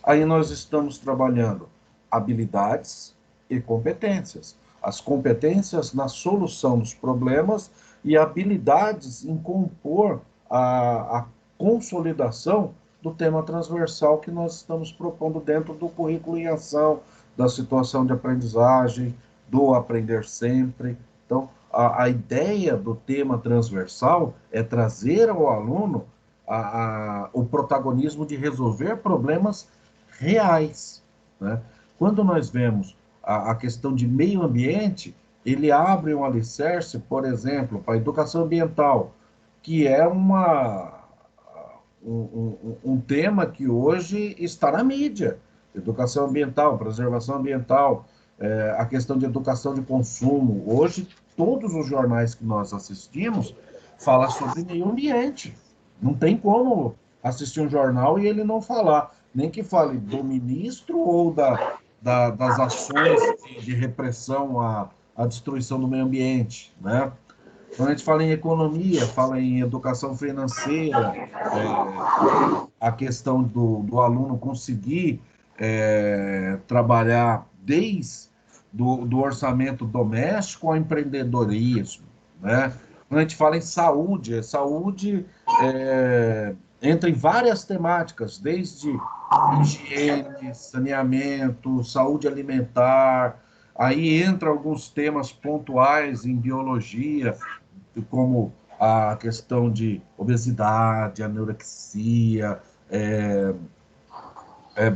Speaker 2: Aí nós estamos trabalhando habilidades e competências. As competências na solução dos problemas e habilidades em compor a consolidação do tema transversal que nós estamos propondo dentro do currículo em ação, da situação de aprendizagem, do Aprender Sempre. Então, a ideia do tema transversal é trazer ao aluno o protagonismo de resolver problemas reais, né? Quando nós vemos a questão de meio ambiente, ele abre um alicerce, por exemplo, para a educação ambiental, que é um tema que hoje está na mídia. Educação ambiental, preservação ambiental, a questão de educação de consumo. Hoje, todos os jornais que nós assistimos falam sobre meio ambiente. Não tem como assistir um jornal e ele não falar, nem que fale do ministro ou das ações de repressão à destruição do meio ambiente, né? Quando a gente fala em economia, fala em educação financeira, a questão do aluno conseguir trabalhar desde do orçamento doméstico ao empreendedorismo, né? Quando a gente fala em saúde, entra em várias temáticas, desde higiene, saneamento, saúde alimentar, aí entra alguns temas pontuais em biologia, como a questão de obesidade, anorexia,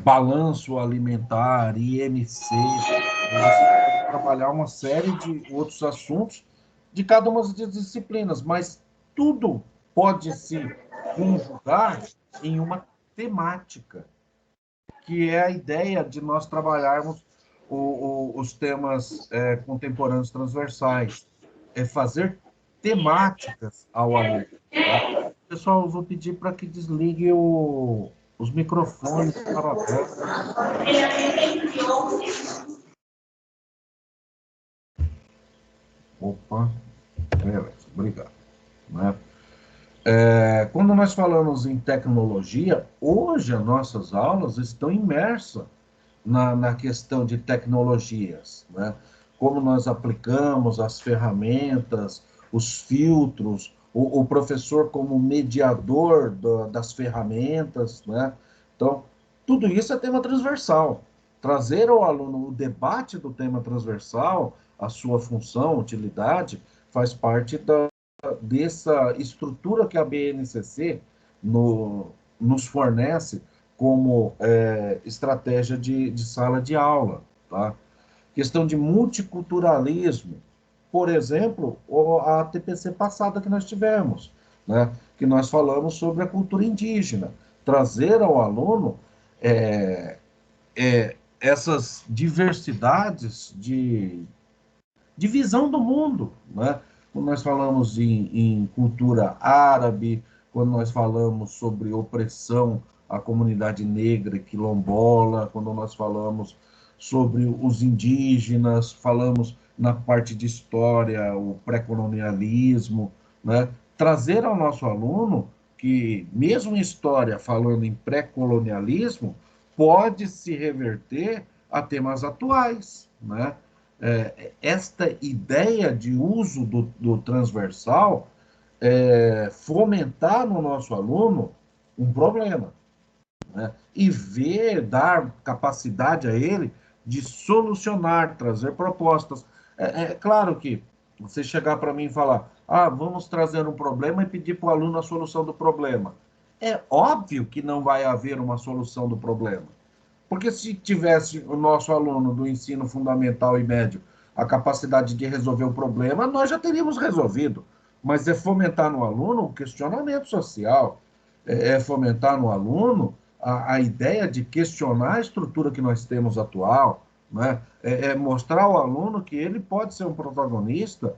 Speaker 2: balanço alimentar, IMC. Você pode trabalhar uma série de outros assuntos de cada uma das disciplinas, mas tudo pode se conjugar em uma temática, que é a ideia de nós trabalharmos os temas contemporâneos transversais, é fazer temáticas ao aluno. Tá? Pessoal, eu vou pedir para que desligue os microfones para Opa, beleza, obrigado. Né? Quando nós falamos em tecnologia, hoje as nossas aulas estão imersas na questão de tecnologias, né? Como nós aplicamos as ferramentas, os filtros, o professor como mediador das ferramentas, né? Então, tudo isso é tema transversal. Trazer ao aluno o debate do tema transversal, a sua função, utilidade, faz parte dessa estrutura que a BNCC nos fornece como estratégia de sala de aula. Tá? Questão de multiculturalismo, por exemplo, a TPC passada que nós tivemos, né? Que nós falamos sobre a cultura indígena, trazer ao aluno essas diversidades de visão do mundo, né? Quando nós falamos em cultura árabe, quando nós falamos sobre opressão à comunidade negra e quilombola, quando nós falamos sobre os indígenas, falamos na parte de história, o pré-colonialismo, né? Trazer ao nosso aluno que, mesmo em história, falando em pré-colonialismo, pode se reverter a temas atuais, né? Esta ideia de uso do transversal fomentar no nosso aluno um problema, né? E dar capacidade a ele de solucionar, trazer propostas. É claro que você chegar para mim e falar, vamos trazer um problema e pedir para o aluno a solução do problema. É óbvio que não vai haver uma solução do problema. Porque se tivesse o nosso aluno do ensino fundamental e médio a capacidade de resolver o problema, nós já teríamos resolvido. Mas é fomentar no aluno o questionamento social, é fomentar no aluno a ideia de questionar a estrutura que nós temos atual, né? Mostrar ao aluno que ele pode ser um protagonista,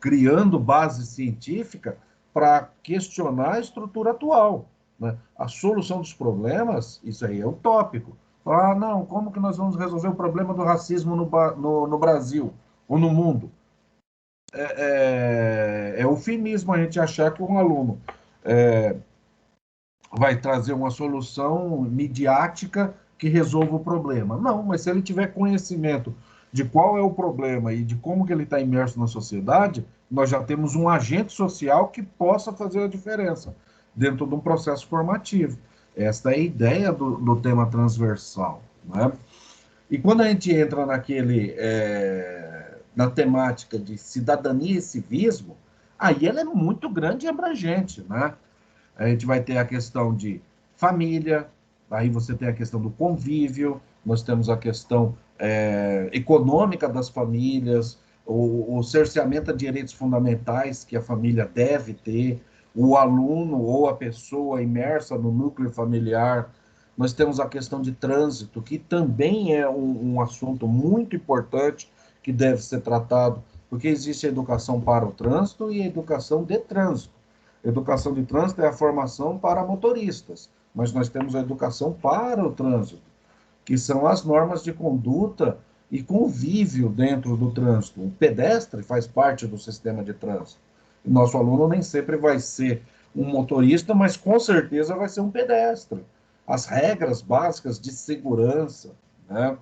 Speaker 2: criando base científica para questionar a estrutura atual. Né? A solução dos problemas, isso aí é utópico. Não, como que nós vamos resolver o problema do racismo no Brasil ou no mundo? É eufemismo a gente achar que um aluno vai trazer uma solução midiática que resolva o problema. Não, mas se ele tiver conhecimento de qual é o problema e de como que ele está imerso na sociedade, nós já temos um agente social que possa fazer a diferença dentro de um processo formativo. Esta é a ideia do tema transversal. Né? E quando a gente entra na temática de cidadania e civismo, aí ela é muito grande e abrangente. Né? A gente vai ter a questão de família, aí você tem a questão do convívio, nós temos a questão econômica das famílias, o cerceamento de direitos fundamentais que a família deve ter, o aluno ou a pessoa imersa no núcleo familiar. Nós temos a questão de trânsito, que também é um assunto muito importante que deve ser tratado, porque existe a educação para o trânsito e a educação de trânsito. A educação de trânsito é a formação para motoristas, mas nós temos a educação para o trânsito, que são as normas de conduta e convívio dentro do trânsito. O pedestre faz parte do sistema de trânsito. O nosso aluno nem sempre vai ser um motorista, mas com certeza vai ser um pedestre. As regras básicas de segurança, né?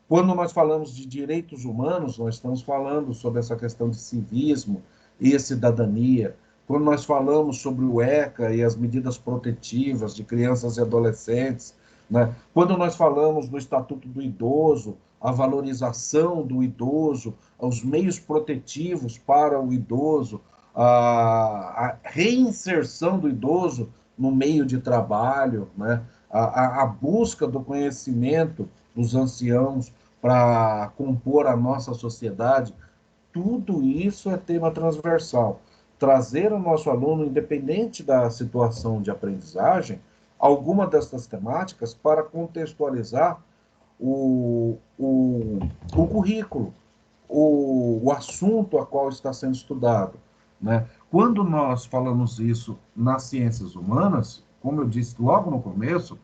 Speaker 2: Quando nós falamos de direitos humanos, nós estamos falando sobre essa questão de civismo e cidadania. Quando nós falamos sobre o ECA e as medidas protetivas de crianças e adolescentes, né? Quando nós falamos do Estatuto do Idoso, a valorização do idoso, os meios protetivos para o idoso, a reinserção do idoso no meio de trabalho, né? A busca do conhecimento dos anciãos para compor a nossa sociedade, tudo isso é tema transversal. Trazer o nosso aluno, independente da situação de aprendizagem, alguma dessas temáticas para contextualizar o currículo, o assunto a qual está sendo estudado, né? Quando nós falamos isso nas ciências humanas, como eu disse logo no começo,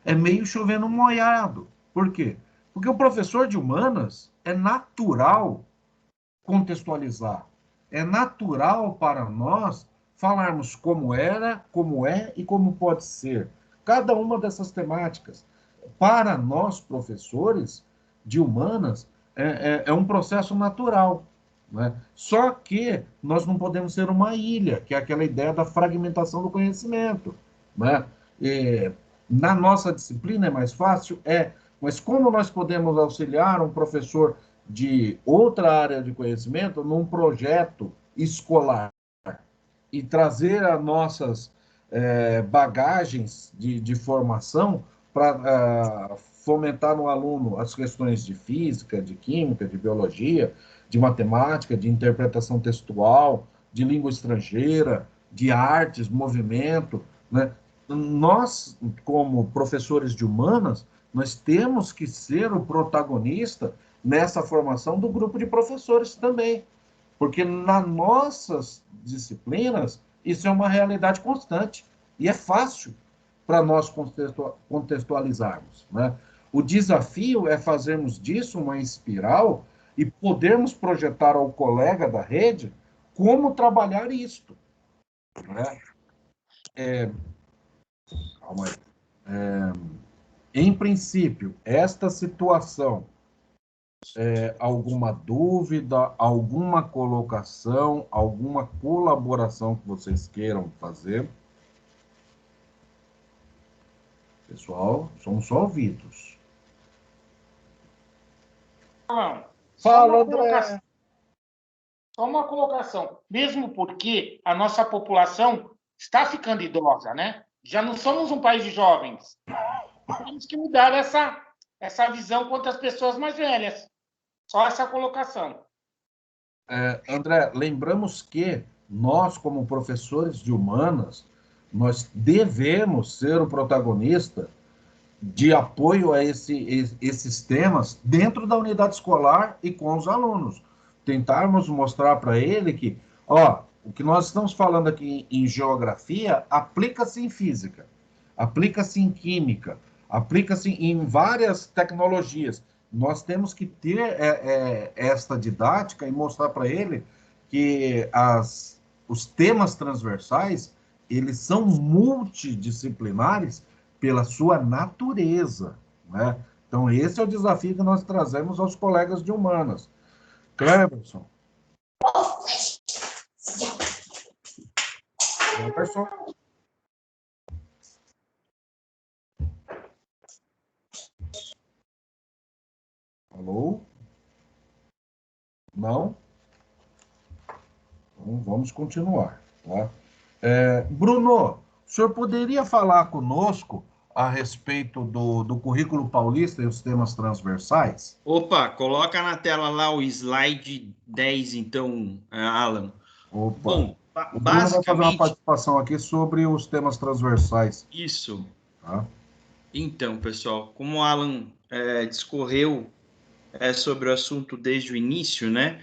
Speaker 2: é meio chovendo molhado. Por quê? Porque o professor de humanas é natural contextualizar. É natural para nós falarmos como era, como é e como pode ser. Cada uma dessas temáticas. Para nós, professores de humanas, é um processo natural, né? Só que nós não podemos ser uma ilha, que é aquela ideia da fragmentação do conhecimento, né? Na nossa disciplina é mais fácil? Mas como nós podemos auxiliar um professor de outra área de conhecimento num projeto escolar e trazer as nossas bagagens de formação para fomentar no aluno as questões de física, de química, de biologia, de matemática, de interpretação textual, de língua estrangeira, de artes, movimento, né? Nós, como professores de humanas, nós temos que ser o protagonista nessa formação do grupo de professores também, porque nas nossas disciplinas isso é uma realidade constante e é fácil para nós contextualizarmos, né? O desafio é fazermos disso uma espiral e podermos projetar ao colega da rede como trabalhar isto, né? Calma aí. Em princípio, esta situação, alguma dúvida, alguma colocação, alguma colaboração que vocês queiram fazer? Pessoal, somos só ouvidos.
Speaker 7: Fala, André. Só uma colocação. Mesmo porque a nossa população está ficando idosa, né? Já não somos um país de jovens. Temos que mudar essa visão quanto às pessoas mais velhas. Só essa colocação.
Speaker 2: André, lembramos que nós, como professores de humanas, nós devemos ser o protagonista de apoio a esses temas dentro da unidade escolar e com os alunos. Tentarmos mostrar para ele que, o que nós estamos falando aqui em geografia aplica-se em física, aplica-se em química, aplica-se em várias tecnologias. Nós temos que ter esta didática e mostrar para ele que os temas transversais, eles são multidisciplinares pela sua natureza, né? Então, esse é o desafio que nós trazemos aos colegas de humanas. Cleverson. Cleverson. Alô? Não? Então, vamos continuar, tá? Bruno, o senhor poderia falar conosco a respeito do currículo paulista e os temas transversais?
Speaker 5: Opa, coloca na tela lá o slide 10, então, Alan.
Speaker 2: Opa.
Speaker 5: Bom,
Speaker 2: o Bruno vai fazer uma participação aqui sobre os temas transversais.
Speaker 5: Isso.
Speaker 2: Tá?
Speaker 5: Então, pessoal, como o Alan discorreu sobre o assunto desde o início, né?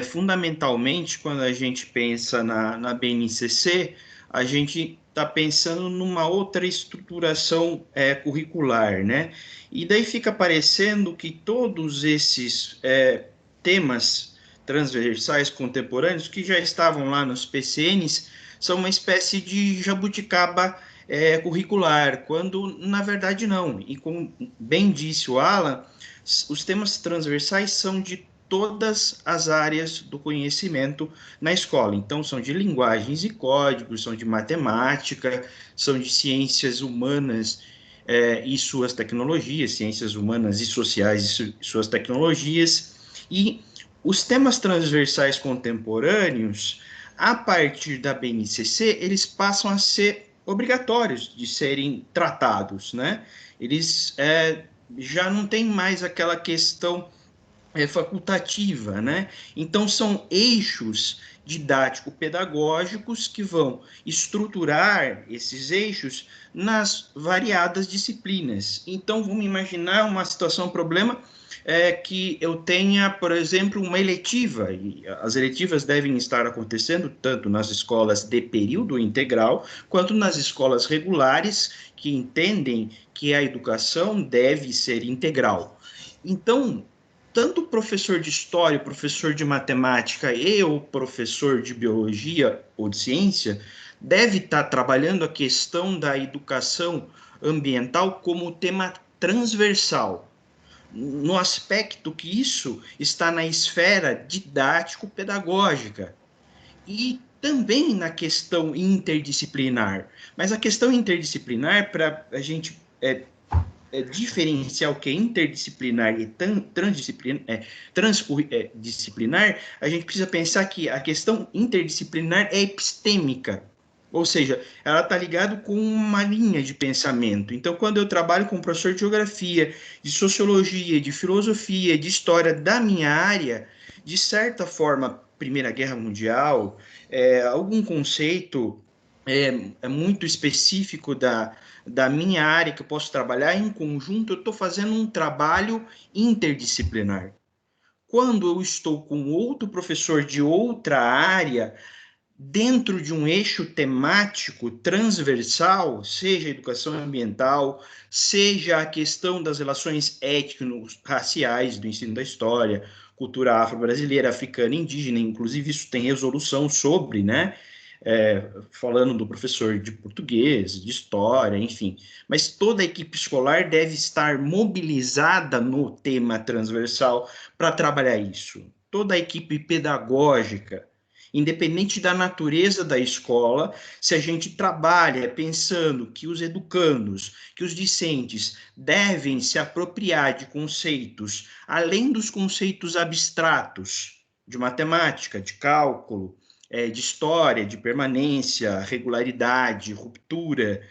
Speaker 5: Fundamentalmente, quando a gente pensa na BNCC, a gente está pensando numa outra estruturação curricular, né? E daí fica parecendo que todos esses temas transversais contemporâneos que já estavam lá nos PCNs são uma espécie de jabuticaba curricular, quando na verdade não. E como bem disse o Alan, os temas transversais são de todas as áreas do conhecimento na escola. Então, são de linguagens e códigos, são de matemática, são de ciências humanas e suas tecnologias, ciências humanas e sociais e suas tecnologias. E os temas transversais contemporâneos, a partir da BNCC, eles passam a ser obrigatórios de serem tratados, né? Eles já não tem mais aquela questão facultativa, né? Então, são eixos didático-pedagógicos que vão estruturar esses eixos nas variadas disciplinas. Então, vamos imaginar uma situação, um problema, que eu tenha, por exemplo, uma eletiva, e as eletivas devem estar acontecendo tanto nas escolas de período integral, quanto nas escolas regulares, que entendem que a educação deve ser integral. Então, tanto o professor de história, o professor de matemática e o professor de biologia ou de ciência deve estar trabalhando a questão da educação ambiental como tema transversal, no aspecto que isso está na esfera didático-pedagógica e também na questão interdisciplinar. Mas a questão interdisciplinar, para a gente diferenciar o que é interdisciplinar e transdisciplinar, a gente precisa pensar que a questão interdisciplinar é epistêmica, ou seja, ela está ligada com uma linha de pensamento. Então, quando eu trabalho com um professor de geografia, de sociologia, de filosofia, de história da minha área, de certa forma, Primeira Guerra Mundial, algum conceito muito específico da minha área que eu posso trabalhar em conjunto, eu estou fazendo um trabalho interdisciplinar. Quando eu estou com outro professor de outra área, dentro de um eixo temático transversal, seja a educação ambiental, seja a questão das relações étnico-raciais do ensino da história, cultura afro-brasileira, africana, indígena, inclusive isso tem resolução sobre, né? Falando do professor de português, de história, enfim. Mas toda a equipe escolar deve estar mobilizada no tema transversal para trabalhar isso. Toda a equipe pedagógica, independente da natureza da escola, se a gente trabalha pensando que os educandos, que os discentes devem se apropriar de conceitos, além dos conceitos abstratos, de matemática, de cálculo, de história, de permanência, regularidade, ruptura,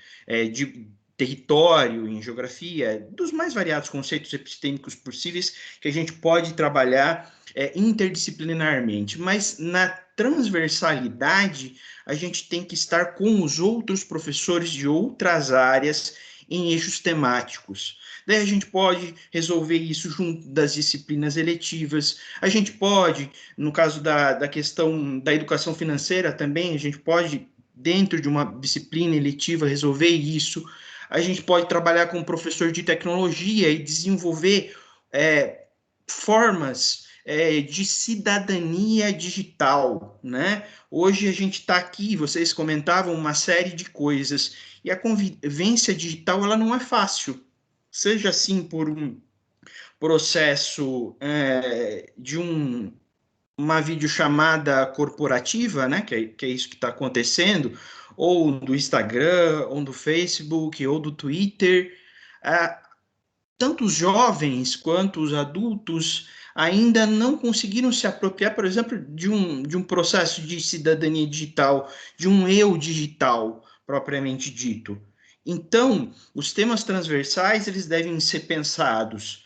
Speaker 5: de território em geografia, dos mais variados conceitos epistêmicos possíveis que a gente pode trabalhar interdisciplinarmente, mas na transversalidade a gente tem que estar com os outros professores de outras áreas em eixos temáticos. Daí a gente pode resolver isso junto das disciplinas eletivas, a gente pode, no caso da questão da educação financeira também, a gente pode, dentro de uma disciplina eletiva, resolver isso, a gente pode trabalhar com um professor de tecnologia e desenvolver formas de cidadania digital, né? Hoje a gente está aqui, vocês comentavam uma série de coisas, e a convivência digital ela não é fácil, seja assim por um processo de uma videochamada corporativa, né, que é isso que está acontecendo, ou do Instagram, ou do Facebook, ou do Twitter. Tanto os jovens quanto os adultos ainda não conseguiram se apropriar, por exemplo, de um processo de cidadania digital, de um eu digital, propriamente dito. Então, os temas transversais eles devem ser pensados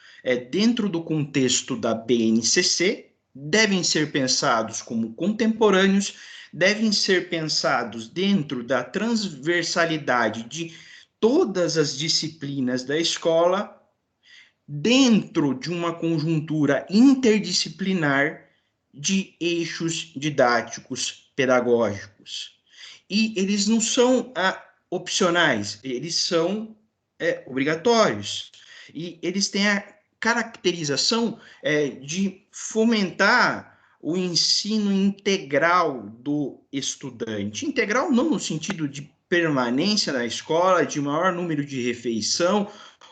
Speaker 5: dentro do contexto da BNCC, devem ser pensados como contemporâneos, devem ser pensados dentro da transversalidade de todas as disciplinas da escola, dentro de uma conjuntura interdisciplinar de eixos didáticos pedagógicos. e eles não são opcionais, eles são obrigatórios. E eles têm a caracterização de fomentar o ensino integral do estudante. Integral não no sentido de permanência na escola, de maior número de refeição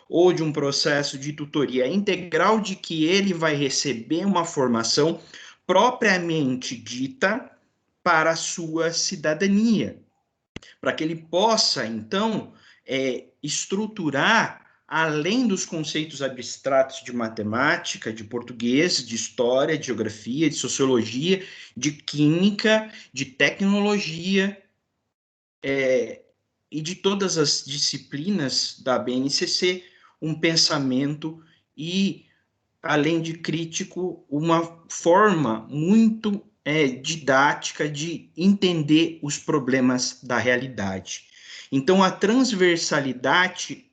Speaker 5: ou de um processo de tutoria, integral de que ele vai receber uma formação propriamente dita para a sua cidadania, para que ele possa, então, estruturar, além dos conceitos abstratos de matemática, de português, de história, de geografia, de sociologia, de química, de tecnologia, e de todas as disciplinas da BNCC, um pensamento e, além de crítico, uma forma muito didática de entender os problemas da realidade. Então, a transversalidade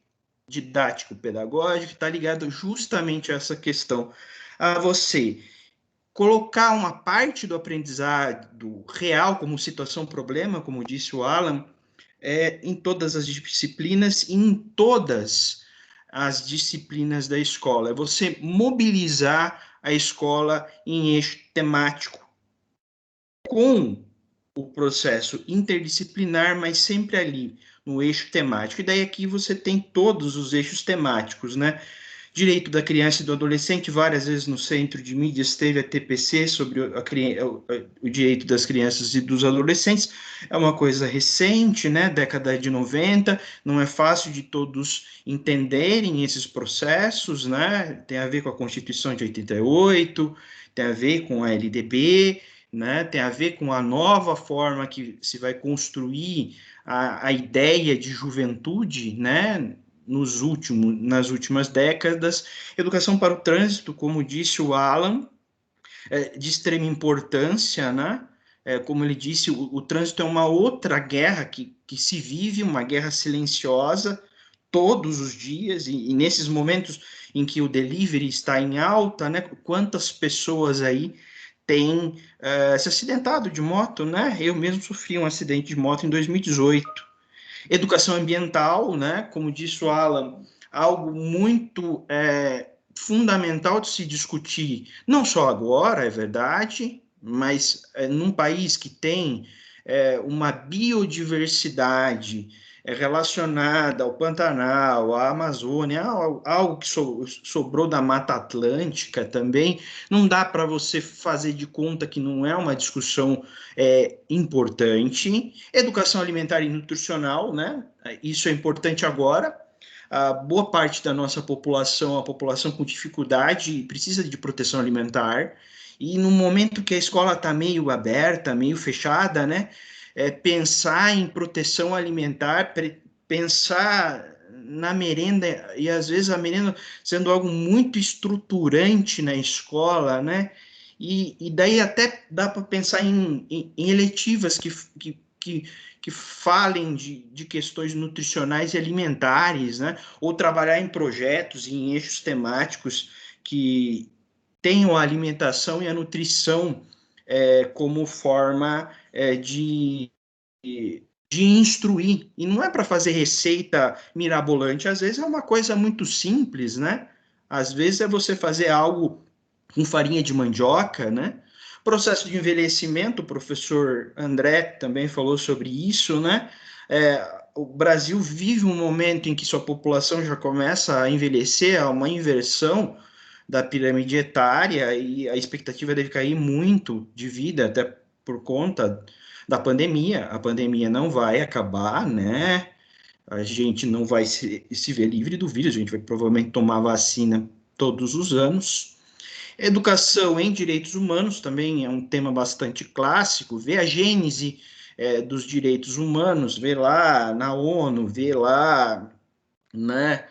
Speaker 5: didático-pedagógica está ligada justamente a essa questão, a você colocar uma parte do aprendizado real como situação-problema, como disse o Alan, em todas as disciplinas e em todas as disciplinas da escola. É você mobilizar a escola em eixo temático, com o processo interdisciplinar, mas sempre ali no eixo temático. E daí aqui você tem todos os eixos temáticos, né? Direito da criança e do adolescente, várias vezes no centro de mídias teve a TPC sobre o direito das crianças e dos adolescentes, é uma coisa recente, né, década de 90, não é fácil de todos entenderem esses processos, né, tem a ver com a Constituição de 88, tem a ver com a LDB, né, tem a ver com a nova forma que se vai construir a ideia de juventude, né, nas últimas décadas. Educação para o trânsito, como disse o Alan, de extrema importância, né? Como ele disse, o trânsito é uma outra guerra que se vive, uma guerra silenciosa, todos os dias, e nesses momentos em que o delivery está em alta, né? Quantas pessoas aí têm se acidentado de moto, né? Eu mesmo sofri um acidente de moto em 2018. Educação ambiental, né? Como disse o Alan, algo muito fundamental de se discutir, não só agora, é verdade, mas num país que tem uma biodiversidade relacionada ao Pantanal, à Amazônia, algo que sobrou da Mata Atlântica também, não dá para você fazer de conta que não é uma discussão importante. Educação alimentar e nutricional, né? Isso é importante agora. A boa parte da nossa população, a população com dificuldade, precisa de proteção alimentar, e no momento que a escola está meio aberta, meio fechada, né? Pensar em proteção alimentar, pensar na merenda, e às vezes a merenda sendo algo muito estruturante na escola, né? E daí até dá para pensar em eletivas que falem de questões nutricionais e alimentares, né? Ou trabalhar em projetos, em eixos temáticos que tenham a alimentação e a nutrição como forma de instruir. E não é para fazer receita mirabolante, às vezes é uma coisa muito simples, né? Às vezes é você fazer algo com farinha de mandioca, né? Processo de envelhecimento, o professor André também falou sobre isso, né? O Brasil vive um momento em que sua população já começa a envelhecer, há uma inversão da pirâmide etária, e a expectativa deve cair muito de vida, até por conta da pandemia. A pandemia não vai acabar, né? A gente não vai se ver livre do vírus, a gente vai provavelmente tomar vacina todos os anos. Educação em direitos humanos também é um tema bastante clássico, ver a gênese dos direitos humanos, ver lá na ONU, ver lá, né,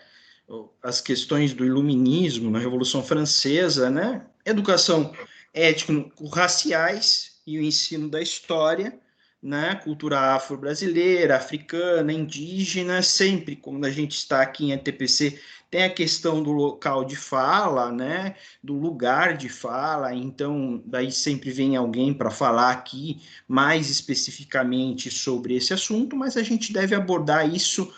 Speaker 5: as questões do iluminismo na Revolução Francesa, né? Educação étnico-raciais e o ensino da história, né, cultura afro-brasileira, africana, indígena, sempre, como a gente está aqui em ETPC, tem a questão do local de fala, né, do lugar de fala, então daí sempre vem alguém para falar aqui mais especificamente sobre esse assunto, mas a gente deve abordar isso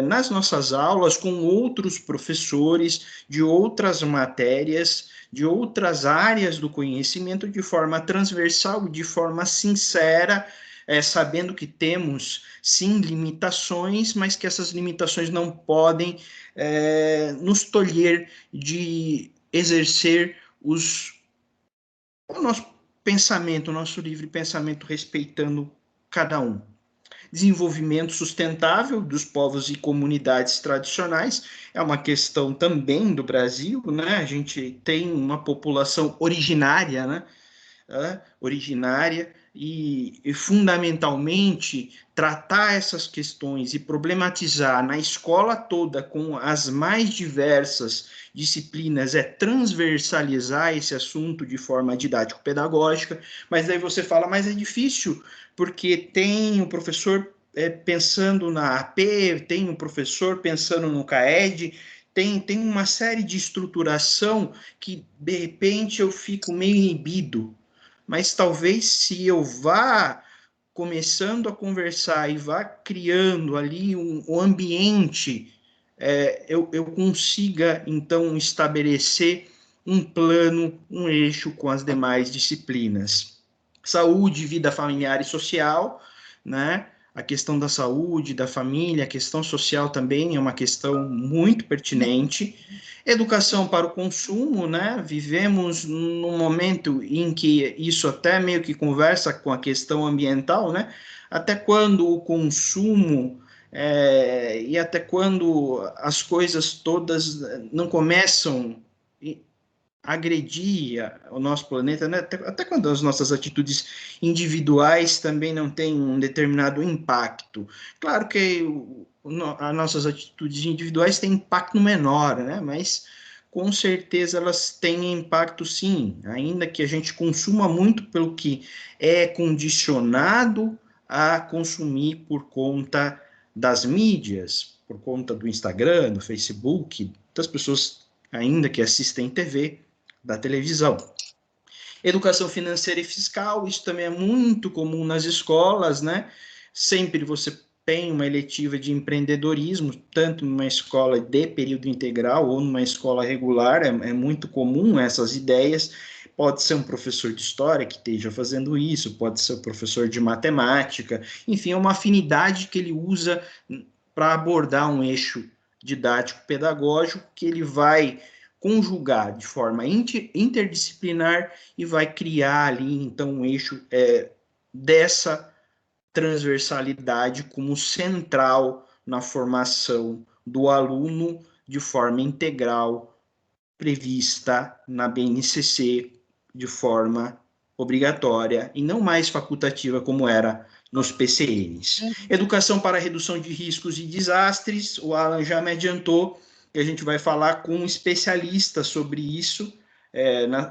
Speaker 5: nas nossas aulas com outros professores de outras matérias, de outras áreas do conhecimento de forma transversal, de forma sincera, sabendo que temos, sim, limitações, mas que essas limitações não podem nos tolher de exercer o nosso pensamento, o nosso livre pensamento, respeitando cada um. Desenvolvimento sustentável dos povos e comunidades tradicionais é uma questão também do Brasil, né? A gente tem uma população originária, né? Originária e fundamentalmente tratar essas questões e problematizar na escola toda com as mais diversas disciplinas transversalizar esse assunto de forma didático-pedagógica, mas daí você fala, mas é difícil porque tem o professor pensando na AP, tem o professor pensando no CAED, tem uma série de estruturação que de repente eu fico meio inibido. Mas talvez se eu vá começando a conversar e vá criando ali um ambiente, eu consiga, então, estabelecer um plano, um eixo com as demais disciplinas. Saúde, vida familiar e social, né? A questão da saúde, da família, a questão social também é uma questão muito pertinente. Educação para o consumo, né? Vivemos num momento em que isso até meio que conversa com a questão ambiental, né? Até quando o consumo e até quando as coisas todas não começam a agredir o nosso planeta, né? Até quando as nossas atitudes individuais também não têm um determinado impacto. Claro que as nossas atitudes individuais têm impacto menor, né? Mas com certeza elas têm impacto sim, ainda que a gente consuma muito pelo que é condicionado a consumir por conta das mídias, por conta do Instagram, do Facebook, das pessoas ainda que assistem TV, da televisão. Educação financeira e fiscal, isso também é muito comum nas escolas, né? Sempre você tem uma eletiva de empreendedorismo, tanto numa escola de período integral ou numa escola regular, é muito comum essas ideias. Pode ser um professor de história que esteja fazendo isso, pode ser um professor de matemática, enfim, é uma afinidade que ele usa para abordar um eixo didático-pedagógico que ele vai conjugar de forma interdisciplinar e vai criar ali, então, um eixo dessa transversalidade como central na formação do aluno de forma integral, prevista na BNCC de forma obrigatória e não mais facultativa como era nos PCNs. Educação para redução de riscos e desastres, o Alan já me adiantou que a gente vai falar com um especialista sobre isso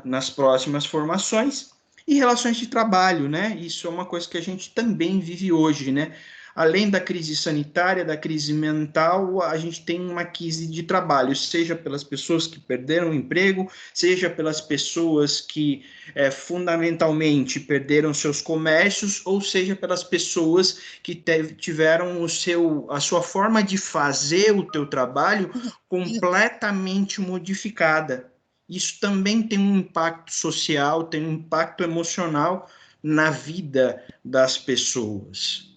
Speaker 5: nas próximas formações. E relações de trabalho, né? Isso é uma coisa que a gente também vive hoje, né? Além da crise sanitária, da crise mental, a gente tem uma crise de trabalho, seja pelas pessoas que perderam o emprego, seja pelas pessoas que fundamentalmente perderam seus comércios, ou seja pelas pessoas que tiveram a sua forma de fazer o teu trabalho completamente modificada. Isso também tem um impacto social, tem um impacto emocional na vida das pessoas.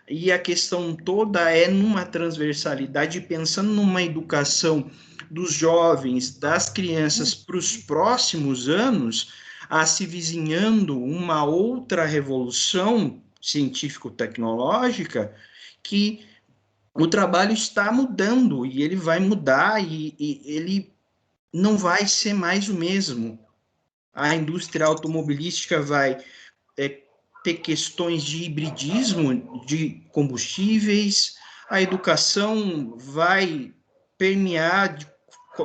Speaker 5: E a questão toda é numa transversalidade, pensando numa educação dos jovens, das crianças para os próximos anos, a se vizinhando uma outra revolução científico-tecnológica que o trabalho está mudando e ele vai mudar e ele não vai ser mais o mesmo. A indústria automobilística vai ter questões de hibridismo de combustíveis, a educação vai permear de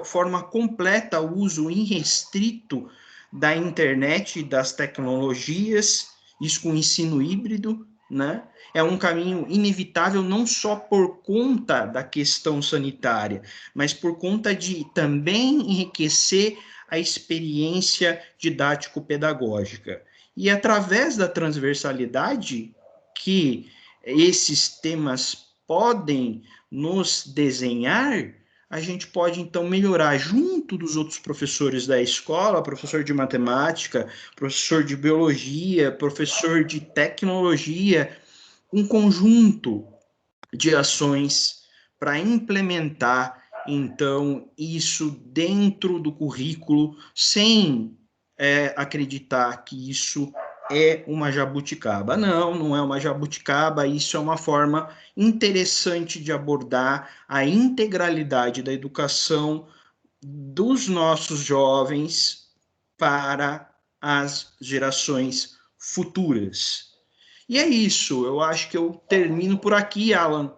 Speaker 5: forma completa o uso irrestrito da internet e das tecnologias, isso com o ensino híbrido, né? É um caminho inevitável não só por conta da questão sanitária, mas por conta de também enriquecer a experiência didático-pedagógica. E através da transversalidade que esses temas podem nos desenhar, a gente pode, então, melhorar junto dos outros professores da escola, professor de matemática, professor de biologia, professor de tecnologia, um conjunto de ações para implementar, então, isso dentro do currículo, sem acreditar que isso é uma jabuticaba. Não, não é uma jabuticaba, isso é uma forma interessante de abordar a integralidade da educação dos nossos jovens para as gerações futuras. E é isso, eu acho que eu termino por aqui, Alan,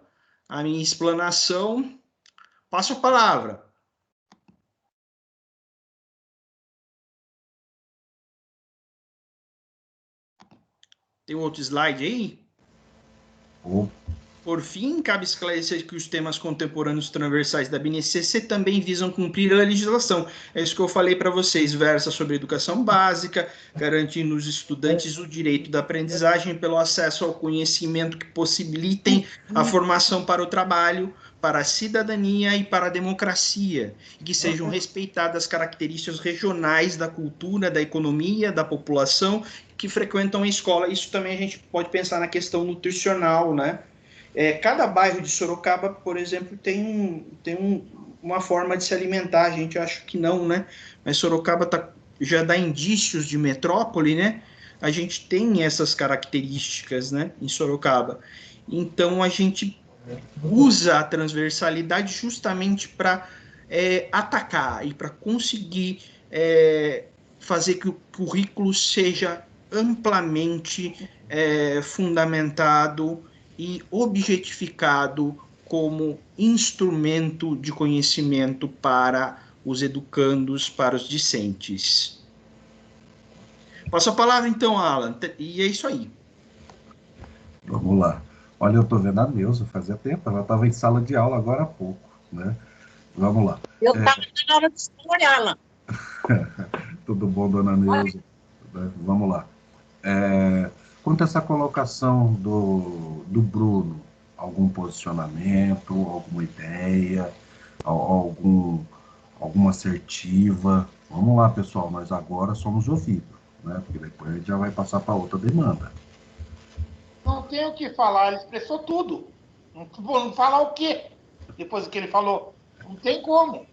Speaker 5: a minha explanação. Passo a palavra. Tem outro slide aí? Por fim, cabe esclarecer que os temas contemporâneos transversais da BNCC também visam cumprir a legislação. É isso que eu falei para vocês, versa sobre educação básica, garantindo aos estudantes o direito da aprendizagem pelo acesso ao conhecimento que possibilitem a formação para o trabalho, para a cidadania e para a democracia, e que sejam respeitadas as características regionais da cultura, da economia, da população que frequentam a escola. Isso também a gente pode pensar na questão nutricional, né? Cada bairro de Sorocaba, por exemplo, tem uma forma de se alimentar. A gente acha que não, né? Mas Sorocaba já dá indícios de metrópole, né? A gente tem essas características, né, em Sorocaba. Então, a gente usa a transversalidade justamente para atacar e para conseguir fazer que o currículo seja amplamente fundamentado e objetificado como instrumento de conhecimento para os educandos, para os discentes. Passo a palavra, então, Alan, e é isso aí.
Speaker 2: Vamos lá. Olha, eu estou vendo a Neuza, fazia tempo, ela estava em sala de aula agora há pouco, né? Vamos lá.
Speaker 11: Eu estava na hora de história, Alan.
Speaker 2: Tudo bom, dona Neuza? Vamos lá. Quanto a essa colocação do Bruno, algum posicionamento, alguma ideia, alguma assertiva? Vamos lá, pessoal, nós agora somos ouvidos, né? Porque depois a gente já vai passar para outra demanda.
Speaker 7: Não tem o que falar, ele expressou tudo. Não falar o quê? Depois do que ele falou. Não tem como.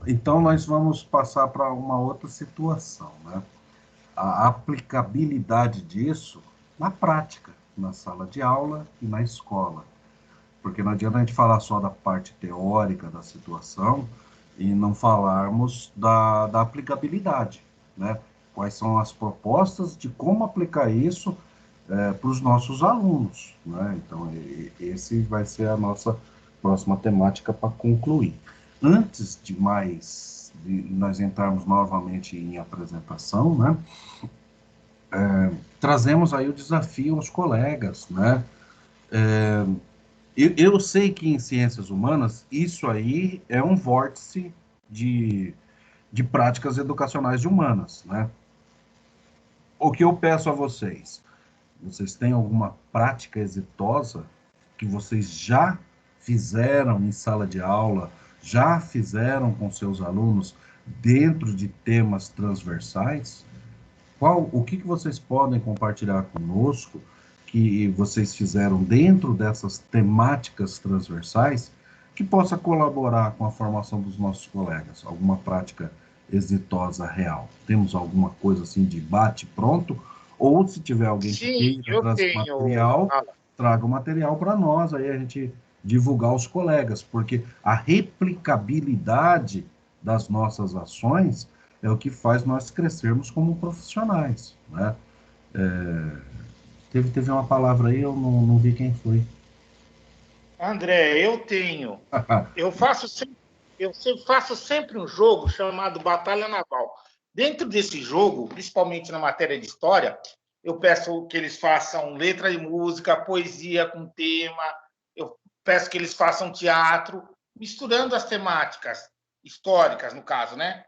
Speaker 2: Então, nós vamos passar para uma outra situação, né? A aplicabilidade disso na prática, na sala de aula e na escola. Porque não adianta a gente falar só da parte teórica da situação e não falarmos da aplicabilidade, né? Quais são as propostas de como aplicar isso para os nossos alunos, né? Então, esse vai ser a nossa próxima temática para concluir. Antes de nós entrarmos novamente em apresentação, né? Trazemos aí o desafio aos colegas, né? Eu sei que em ciências humanas isso aí é um vórtice de práticas educacionais humanas, né? O que eu peço a vocês têm alguma prática exitosa que vocês já fizeram em sala de aula, já fizeram com seus alunos dentro de temas transversais? O que vocês podem compartilhar conosco que vocês fizeram dentro dessas temáticas transversais que possa colaborar com a formação dos nossos colegas? Alguma prática exitosa real? Temos alguma coisa assim de bate pronto? Ou se tiver alguém que queira trazer material, traga o material para nós, aí a gente divulgar aos colegas, porque a replicabilidade das nossas ações é o que faz nós crescermos como profissionais, né? Teve uma palavra aí, eu não vi quem foi.
Speaker 7: André, eu tenho. Eu faço sempre um jogo chamado Batalha Naval. Dentro desse jogo, principalmente na matéria de história, eu peço que eles façam letra e música, poesia com tema, eu peço que eles façam teatro, misturando as temáticas históricas, no caso, né?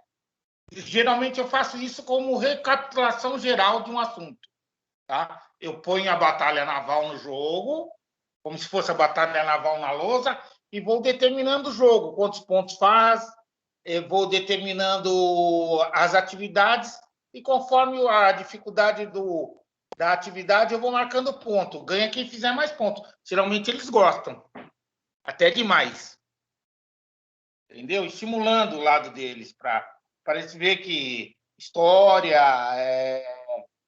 Speaker 7: Geralmente eu faço isso como recapitulação geral de um assunto, tá? Eu ponho a batalha naval no jogo, como se fosse a batalha naval na lousa, e vou determinando o jogo, quantos pontos faz, vou determinando as atividades, e conforme a dificuldade da atividade, eu vou marcando ponto. Ganha quem fizer mais pontos. Geralmente eles gostam, até demais. Entendeu? Estimulando o lado deles, para eles ver que história,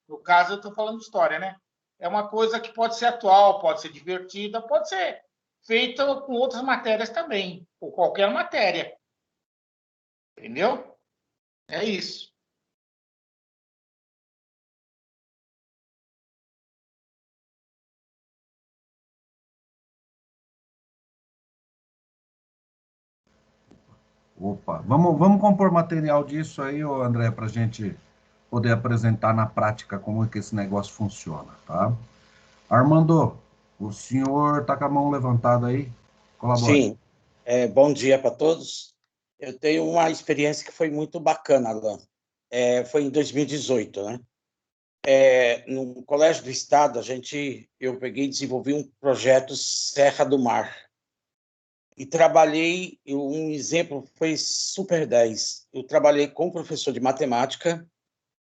Speaker 7: no caso eu estou falando de história, né? É uma coisa que pode ser atual, pode ser divertida, pode ser feita com outras matérias também, ou qualquer matéria. Entendeu? É isso.
Speaker 2: Opa, vamos compor material disso aí, ô André, para a gente poder apresentar na prática como é que esse negócio funciona, tá? Armando, o senhor está com a mão levantada aí? Colabore.
Speaker 12: Sim, bom dia para todos. Eu tenho uma experiência que foi muito bacana, Alan. Foi em 2018, né? No Colégio do Estado, eu peguei e desenvolvi um projeto Serra do Mar. E um exemplo foi Super 10. Eu trabalhei com um professor de matemática,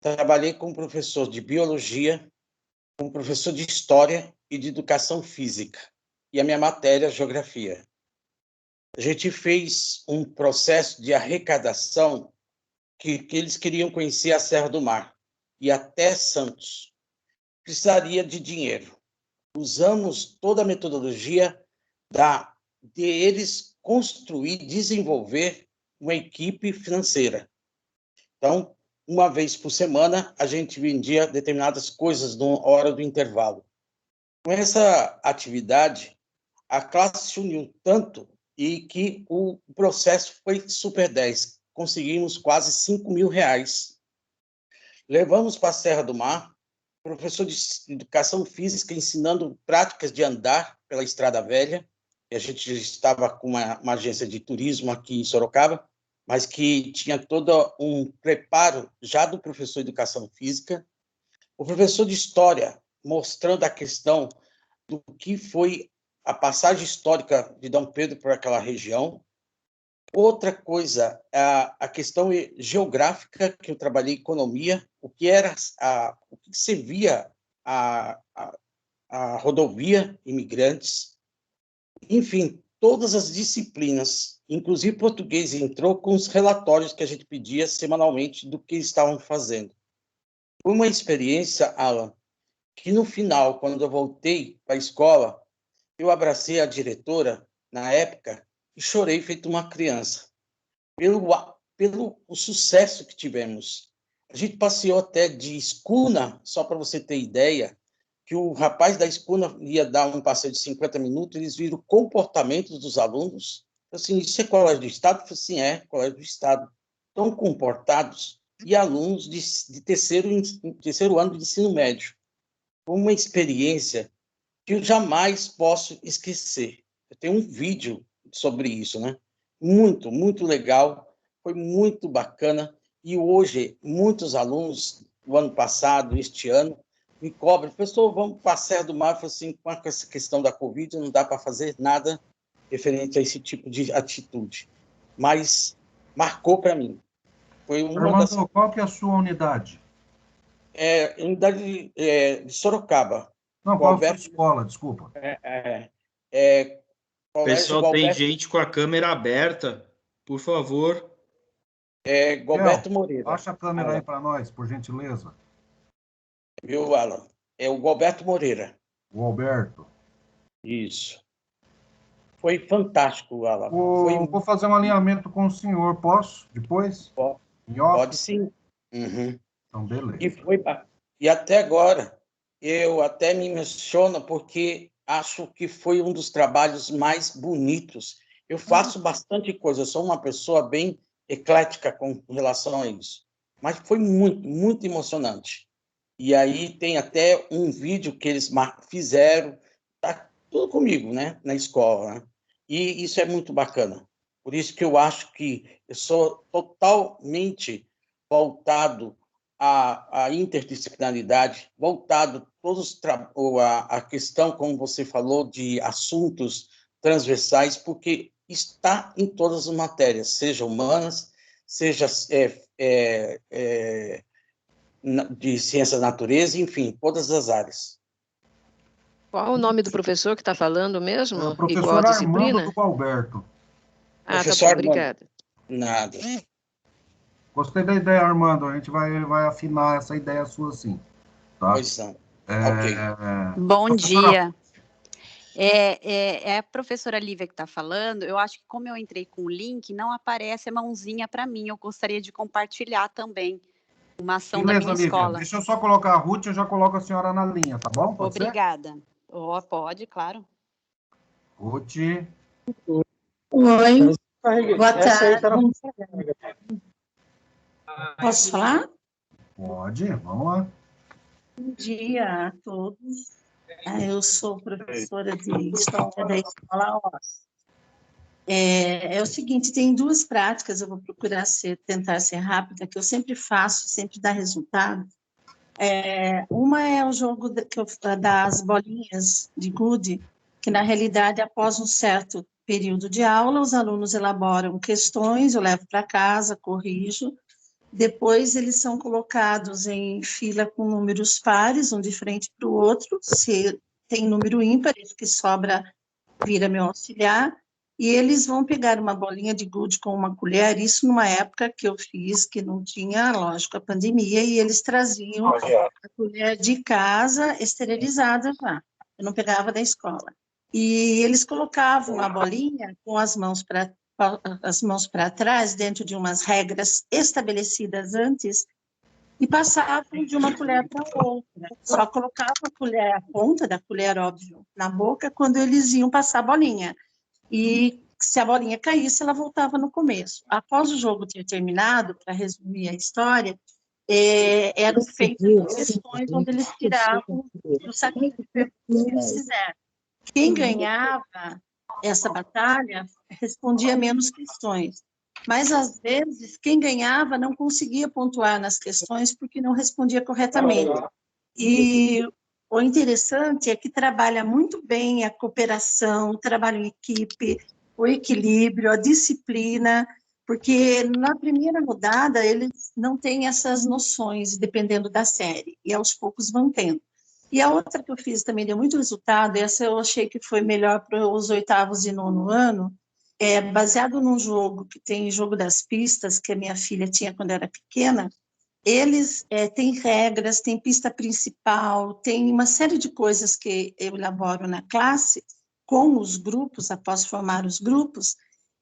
Speaker 12: trabalhei com um professor de biologia, com um professor de história e de educação física. E a minha matéria, geografia. A gente fez um processo de arrecadação que eles queriam conhecer a Serra do Mar e até Santos. Precisaria de dinheiro. Usamos toda a metodologia de eles construir, desenvolver uma equipe financeira. Então, uma vez por semana, a gente vendia determinadas coisas na hora do intervalo. Com essa atividade, a classe se uniu tanto e que o processo foi Super 10. Conseguimos quase 5 mil reais. Levamos para a Serra do Mar, professor de educação física ensinando práticas de andar pela Estrada Velha, e a gente estava com uma agência de turismo aqui em Sorocaba, mas que tinha todo um preparo já do professor de educação física. O professor de história mostrando a questão do que foi a passagem histórica de Dom Pedro por aquela região. Outra coisa, a questão geográfica, que eu trabalhei economia, o que servia a rodovia Imigrantes, enfim, todas as disciplinas, inclusive português, entrou com os relatórios que a gente pedia semanalmente do que estavam fazendo. Foi uma experiência, Alan, que no final, quando eu voltei para a escola, eu abracei a diretora, na época, e chorei feito uma criança, pelo o sucesso que tivemos. A gente passeou até de escuna, só para você ter ideia, que o rapaz da escuna ia dar um passeio de 50 minutos, eles viram o comportamento dos alunos. Assim, isso é colégio do Estado? Eu falei, sim, é colégio do Estado. Tão comportados, e alunos de terceiro ano de ensino médio. Foi uma experiência que eu jamais posso esquecer. Eu tenho um vídeo sobre isso, né? Muito, muito legal, foi muito bacana, e hoje muitos alunos, do ano passado, este ano, me cobram, professor, vamos para a Serra do Mar. Eu falo assim, com essa questão da Covid, não dá para fazer nada referente a esse tipo de atitude. Mas marcou para mim. Foi uma
Speaker 2: Armando, qual que é a sua unidade?
Speaker 12: Unidade de Sorocaba.
Speaker 2: Não, qual é a sua escola, desculpa.
Speaker 5: Pessoal, tem gente com a câmera aberta, por favor.
Speaker 12: Galberto Moreira.
Speaker 2: Baixa a câmera aí para nós, por gentileza.
Speaker 12: Viu, Alan? É o Galberto Moreira.
Speaker 2: O Alberto.
Speaker 12: Isso. Foi fantástico, Alan.
Speaker 2: Vou fazer um alinhamento com o senhor, posso? Depois?
Speaker 12: Pode sim. Uhum.
Speaker 2: Então, beleza.
Speaker 12: E até agora, eu até me emociono porque acho que foi um dos trabalhos mais bonitos. Eu faço bastante coisa, eu sou uma pessoa bem eclética com relação a isso. mas foi muito, muito emocionante. E aí tem até um vídeo que eles fizeram, tá tudo comigo, né, na escola, né? E isso é muito bacana. Por isso que eu acho que eu sou totalmente voltado à interdisciplinaridade, voltado todos a questão, como você falou, de assuntos transversais, porque está em todas as matérias, seja humanas, seja de ciências da natureza, enfim, todas as áreas.
Speaker 6: Qual o nome do professor que está falando mesmo?
Speaker 2: É o
Speaker 6: E qual a
Speaker 2: professor Armando
Speaker 6: disciplina?
Speaker 2: do Alberto.
Speaker 6: Ah, tá
Speaker 12: Professor
Speaker 6: bom,
Speaker 12: Armando.
Speaker 6: obrigada.
Speaker 12: Nada.
Speaker 2: Gostei da ideia, Armando. A gente vai afinar essa ideia sua, sim. Tá?
Speaker 12: Pois não. Ok.
Speaker 13: Bom
Speaker 2: Professora,
Speaker 13: dia. É a professora Lívia que está falando. Eu acho que como eu entrei com o link, não aparece a mãozinha para mim. Eu gostaria de compartilhar também uma ação da
Speaker 2: beleza,
Speaker 13: minha
Speaker 2: Lívia.
Speaker 13: escola.
Speaker 2: Deixa eu só colocar a Ruth, eu já coloco a senhora na linha, tá bom? Pode ser?
Speaker 13: Obrigada. Oh, pode, claro.
Speaker 2: Ruth.
Speaker 11: Oi, boa tarde. Posso falar?
Speaker 2: Pode, vamos lá.
Speaker 11: Bom dia a todos. Eu sou professora de História da Escola OS. É o seguinte, tem duas práticas, eu vou procurar tentar ser rápida, que eu sempre faço, sempre dá resultado. Uma é o jogo das bolinhas de gude, que na realidade, após um certo período de aula, os alunos elaboram questões, eu levo para casa, corrijo, depois eles são colocados em fila com números pares, um de frente para o outro, se tem número ímpar, esse que sobra vira meu auxiliar, e eles vão pegar uma bolinha de gude com uma colher, isso numa época que eu fiz, que não tinha, lógico, a pandemia, e eles traziam a colher de casa esterilizada já, eu não pegava da escola. E eles colocavam a bolinha com as mãos para trás, dentro de umas regras estabelecidas antes, e passavam de uma colher para outra. Só colocavam a colher, a ponta da colher, óbvio, na boca, quando eles iam passar a bolinha. E se a bolinha caísse, ela voltava no começo. Após o jogo ter terminado, para resumir a história, eram feitas questões onde eles tiravam do saquinho de perguntas que eles fizeram. Quem ganhava essa batalha respondia menos questões. Mas, às vezes, quem ganhava não conseguia pontuar nas questões porque não respondia corretamente. E o interessante é que trabalha muito bem a cooperação, o trabalho em equipe, o equilíbrio, a disciplina, porque na primeira rodada eles não têm essas noções, dependendo da série, e aos poucos vão tendo. E a outra que eu fiz também deu muito resultado, essa eu achei que foi melhor para os 8º e 9º ano, baseado num jogo que tem Jogo das Pistas, que a minha filha tinha quando era pequena. Eles têm regras, tem pista principal, tem uma série de coisas que eu elaboro na classe com os grupos, após formar os grupos,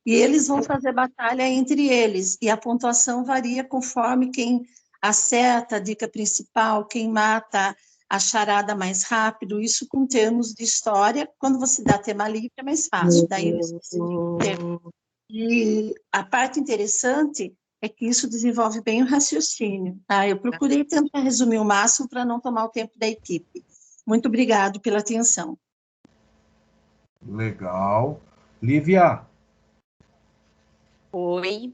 Speaker 11: e eles vão fazer batalha entre eles, e a pontuação varia conforme quem acerta a dica principal, quem mata a charada mais rápido, isso com termos de história. Quando você dá tema livre é mais fácil, daí eles precisam ter. E a parte interessante é que isso desenvolve bem o raciocínio. Eu procurei tentar resumir o máximo para não tomar o tempo da equipe. Muito obrigado pela atenção.
Speaker 2: Legal. Lívia.
Speaker 13: Oi.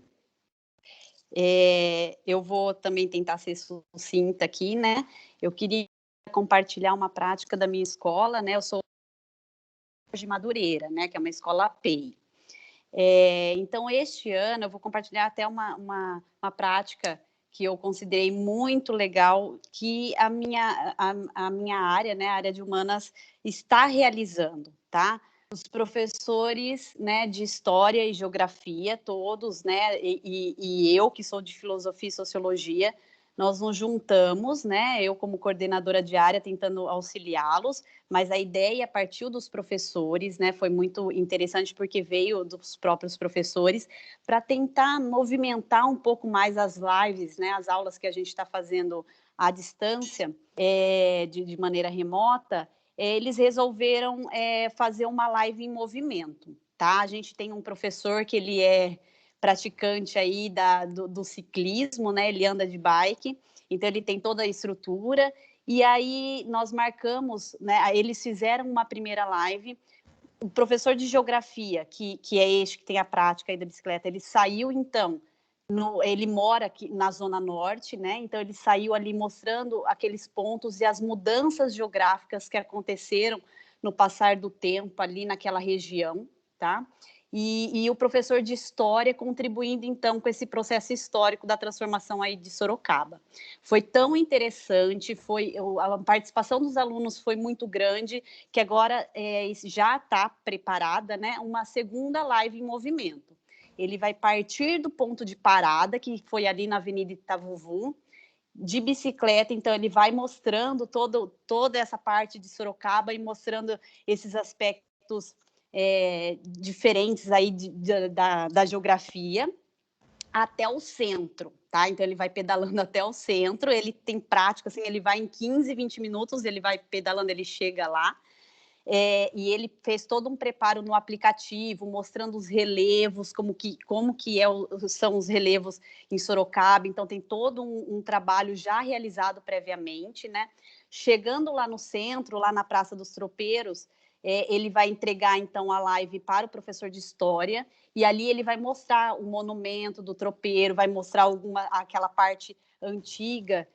Speaker 13: Eu vou também tentar ser sucinta aqui, né? Eu queria compartilhar uma prática da minha escola, né? Eu sou de Madureira, né? Que é uma escola PEI. Então, este ano, eu vou compartilhar até uma prática que eu considerei muito legal, que a minha área, né, a área de humanas, está realizando, tá? Os professores, né, de história e geografia, todos, né, e eu, que sou de filosofia e sociologia, nós nos juntamos, né, eu como coordenadora de área, tentando auxiliá-los, mas a ideia partiu dos professores, né, foi muito interessante porque veio dos próprios professores, para tentar movimentar um pouco mais as lives, né, as aulas que a gente está fazendo à distância, de maneira remota. Eles resolveram fazer uma live em movimento, tá? A gente tem um professor que ele praticante aí do ciclismo, né? Ele anda de bike, então ele tem toda a estrutura. E aí nós marcamos, né? Eles fizeram uma primeira live. O professor de geografia, que é este que tem a prática aí da bicicleta, ele saiu então, ele mora aqui na Zona Norte, né? Então ele saiu ali mostrando aqueles pontos e as mudanças geográficas que aconteceram no passar do tempo ali naquela região, tá? E o professor de história contribuindo, então, com esse processo histórico da transformação aí de Sorocaba. Foi tão interessante, a participação dos alunos foi muito grande, que agora já está preparada, né, uma segunda live em movimento. Ele vai partir do ponto de parada, que foi ali na Avenida Itavuvu, de bicicleta, então ele vai mostrando toda essa parte de Sorocaba e mostrando esses aspectos diferentes aí da geografia até o centro, tá? Então ele vai pedalando até o centro, ele tem prática, assim, ele vai em 15, 20 minutos, ele vai pedalando, ele chega lá, e ele fez todo um preparo no aplicativo, mostrando os relevos, como que são os relevos em Sorocaba, então tem todo um trabalho já realizado previamente, né? Chegando lá no centro, lá na Praça dos Tropeiros, ele vai entregar, então, a live para o professor de História, e ali ele vai mostrar o monumento do tropeiro, vai mostrar aquela parte antiga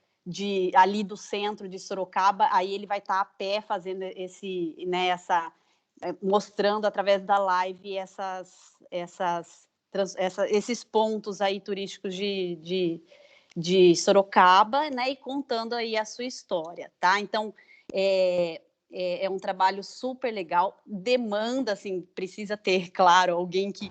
Speaker 13: ali do centro de Sorocaba, aí ele vai estar a pé fazendo mostrando através da live esses pontos aí turísticos de Sorocaba, né, e contando aí a sua história, tá? Então, é um trabalho super legal, demanda, assim, precisa ter, claro, alguém que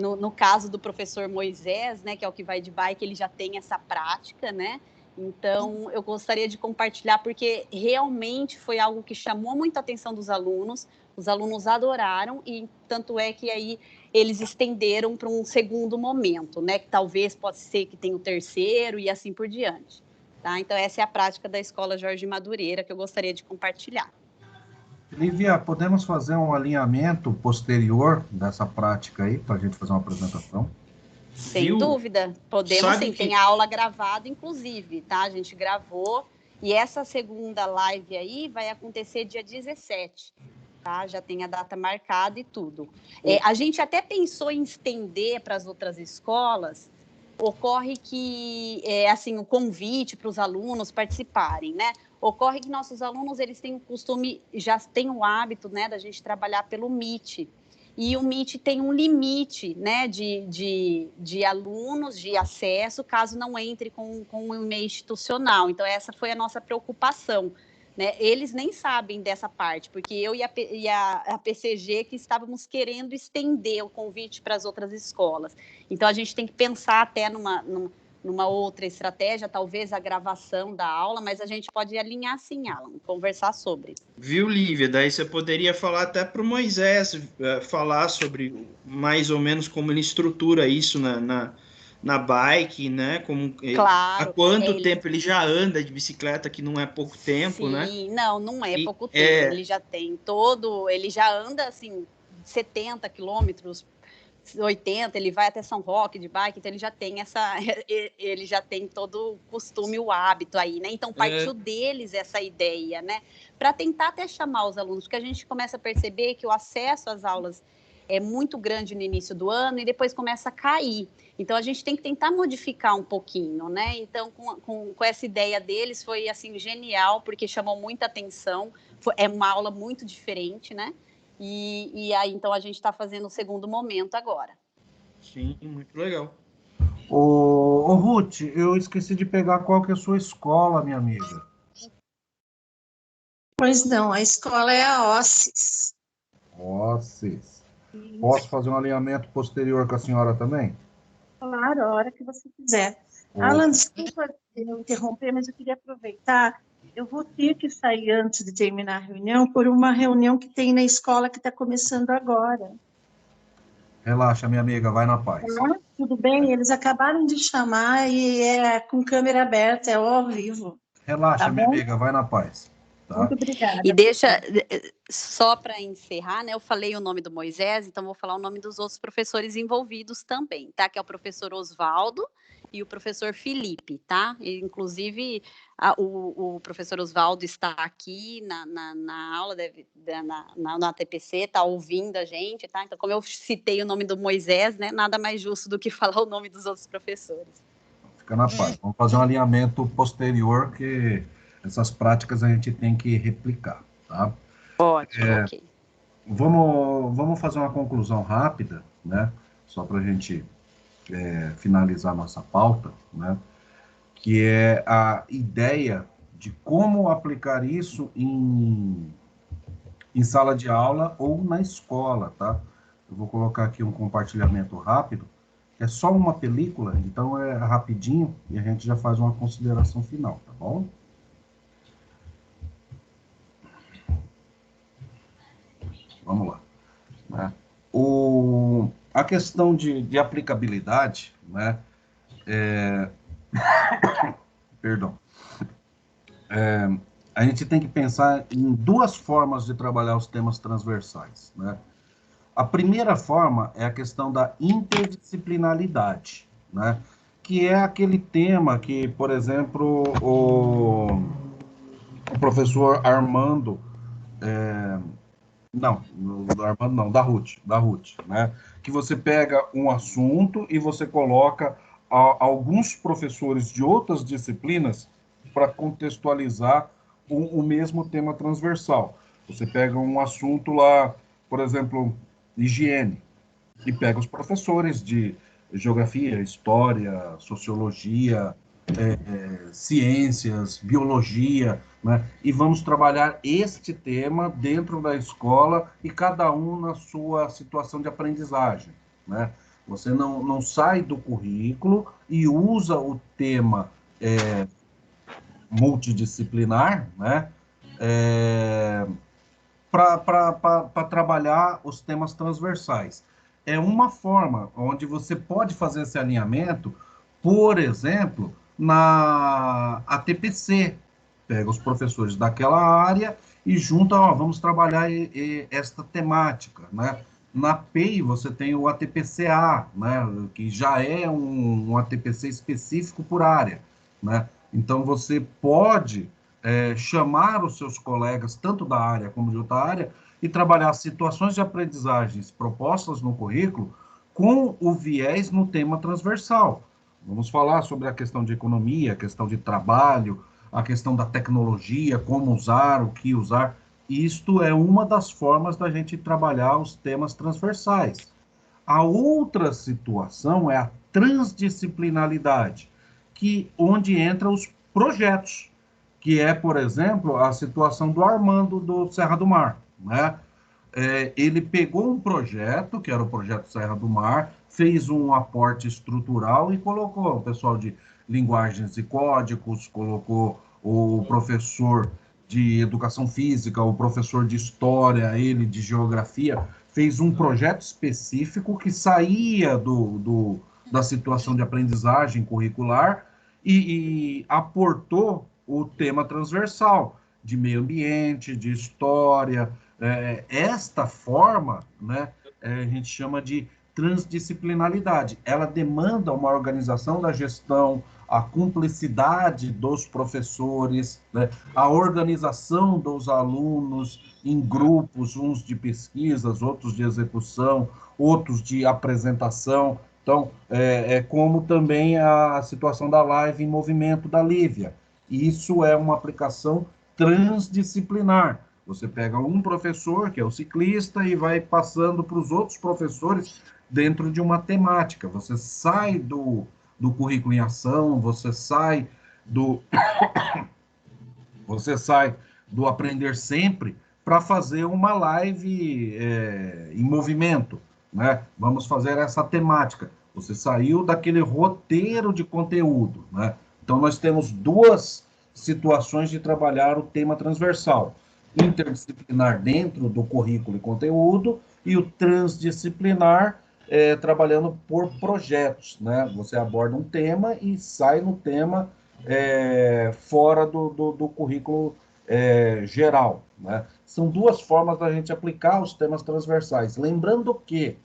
Speaker 13: no caso do professor Moisés, né, que é o que vai de bike, ele já tem essa prática, né? Então, eu gostaria de compartilhar, porque realmente foi algo que chamou muito a atenção dos alunos, os alunos adoraram, e tanto é que aí eles estenderam para um segundo momento, né, que talvez pode ser que tenha o terceiro e assim por diante. Tá? Então, essa é a prática da Escola Jorge Madureira que eu gostaria de compartilhar.
Speaker 2: Lívia, podemos fazer um alinhamento posterior dessa prática aí, para a gente fazer uma apresentação?
Speaker 13: Sem dúvida, podemos sim, tem a aula gravada, inclusive, tá? A gente gravou, e essa segunda live aí vai acontecer dia 17, tá? Já tem a data marcada e tudo. A gente até pensou em estender para as outras escolas. Ocorre que, assim, o convite para os alunos participarem, né? Ocorre que nossos alunos, eles têm o costume, já têm o hábito, né, da gente trabalhar pelo Meet. E o Meet tem um limite, né, de alunos, de acesso, caso não entre com um e-mail institucional. Então, essa foi a nossa preocupação, né? Eles nem sabem dessa parte, porque eu e a PCG que estávamos querendo estender o convite para as outras escolas. Então, a gente tem que pensar até numa outra estratégia, talvez a gravação da aula, mas a gente pode alinhar sim, Alan, conversar sobre.
Speaker 5: Viu, Lívia? Daí você poderia falar até para o Moisés, falar sobre mais ou menos como ele estrutura isso na bike, né?
Speaker 13: Claro.
Speaker 5: Há quanto tempo ele já anda de bicicleta, que não é pouco tempo, né?
Speaker 13: Sim, não é pouco tempo. Ele já tem ele já anda, assim, 70 quilômetros, 80, ele vai até São Roque de bike, então ele já tem todo o costume, o hábito aí, né? Então partiu deles essa ideia, né? Para tentar até chamar os alunos, porque a gente começa a perceber que o acesso às aulas é muito grande no início do ano e depois começa a cair. Então a gente tem que tentar modificar um pouquinho, né? Então com essa ideia deles foi assim genial, porque chamou muita atenção, é uma aula muito diferente, né? E aí, então, a gente está fazendo o segundo momento agora.
Speaker 5: Sim, muito legal.
Speaker 2: Ô, Ruth, eu esqueci de pegar qual que é a sua escola, minha amiga.
Speaker 11: Pois não, a escola é a OSSES.
Speaker 2: OSSES. Posso fazer um alinhamento posterior com a senhora também?
Speaker 11: Claro, a hora que você quiser. Alan, desculpa eu interromper, mas eu queria aproveitar. Eu vou ter que sair antes de terminar a reunião por uma reunião que tem na escola que está começando agora.
Speaker 2: Relaxa, minha amiga, vai na paz.
Speaker 11: Tudo bem? Eles acabaram de chamar e é com câmera aberta, é ao vivo.
Speaker 2: Relaxa,
Speaker 11: Tá
Speaker 2: minha
Speaker 11: bom?
Speaker 2: amiga, vai na paz. Tá?
Speaker 11: Muito obrigada.
Speaker 13: E deixa, só para encerrar, né? Eu falei o nome do Moisés, então vou falar o nome dos outros professores envolvidos também, tá? Que é o professor Oswaldo e o professor Felipe, tá? E, inclusive, o professor Oswaldo está aqui na aula, na TPC, está ouvindo a gente, tá? Então, como eu citei o nome do Moisés, né? Nada mais justo do que falar o nome dos outros professores.
Speaker 2: Fica na paz. Vamos fazer um alinhamento posterior, que essas práticas a gente tem que replicar, tá?
Speaker 13: Ótimo, ok.
Speaker 2: Vamos fazer uma conclusão rápida, né? Só para a gente finalizar nossa pauta, né? Que é a ideia de como aplicar isso em sala de aula ou na escola, tá? Eu vou colocar aqui um compartilhamento rápido, é só uma película, então é rapidinho e a gente já faz uma consideração final, tá bom? Vamos lá. Né? A questão de aplicabilidade, né? Perdão. A gente tem que pensar em duas formas de trabalhar os temas transversais, né? A primeira forma é a questão da interdisciplinaridade, né? Que é aquele tema que, por exemplo, o professor Armando, da Ruth, né? Que você pega um assunto e você coloca alguns professores de outras disciplinas para contextualizar o mesmo tema transversal. Você pega um assunto lá, por exemplo, higiene, e pega os professores de geografia, história, sociologia, ciências, biologia, né? E vamos trabalhar este tema dentro da escola e cada um na sua situação de aprendizagem, né? Você não sai do currículo e usa o tema multidisciplinar, né? Para trabalhar os temas transversais. É uma forma onde você pode fazer esse alinhamento, por exemplo, na ATPC. Pega os professores daquela área e junta, vamos trabalhar esta temática, né? Na PEI você tem o ATPCA, né? Que já é um ATPC específico por área, né? Então você pode chamar os seus colegas, tanto da área como de outra área, e trabalhar situações de aprendizagens propostas no currículo com o viés no tema transversal. Vamos falar sobre a questão de economia, a questão de trabalho, a questão da tecnologia, como usar, o que usar. Isto é uma das formas da gente trabalhar os temas transversais. A outra situação é a transdisciplinaridade, onde entram os projetos, que é, por exemplo, a situação do Armando do Serra do Mar, né? Ele pegou um projeto, que era o projeto Serra do Mar, fez um aporte estrutural e colocou o pessoal de linguagens e códigos, colocou o professor de educação física, o professor de história, ele de geografia, fez um projeto específico que saía da situação de aprendizagem curricular e aportou o tema transversal de meio ambiente, de história. Esta forma, né, a gente chama de transdisciplinaridade. Ela demanda uma organização da gestão, a cumplicidade dos professores, né, a organização dos alunos em grupos, uns de pesquisas, outros de execução, outros de apresentação. Então, como também a situação da live em movimento da Lívia. Isso é uma aplicação transdisciplinar. Você pega um professor, que é o ciclista, e vai passando para os outros professores dentro de uma temática. Você sai do currículo em ação, você sai do aprender sempre para fazer uma live em movimento, né? Vamos fazer essa temática. Você saiu daquele roteiro de conteúdo, né? Então, nós temos duas situações de trabalhar o tema transversal: interdisciplinar dentro do currículo e conteúdo, e o transdisciplinar trabalhando por projetos, né? Você aborda um tema e sai no tema fora do currículo geral, né? São duas formas da gente aplicar os temas transversais. Lembrando que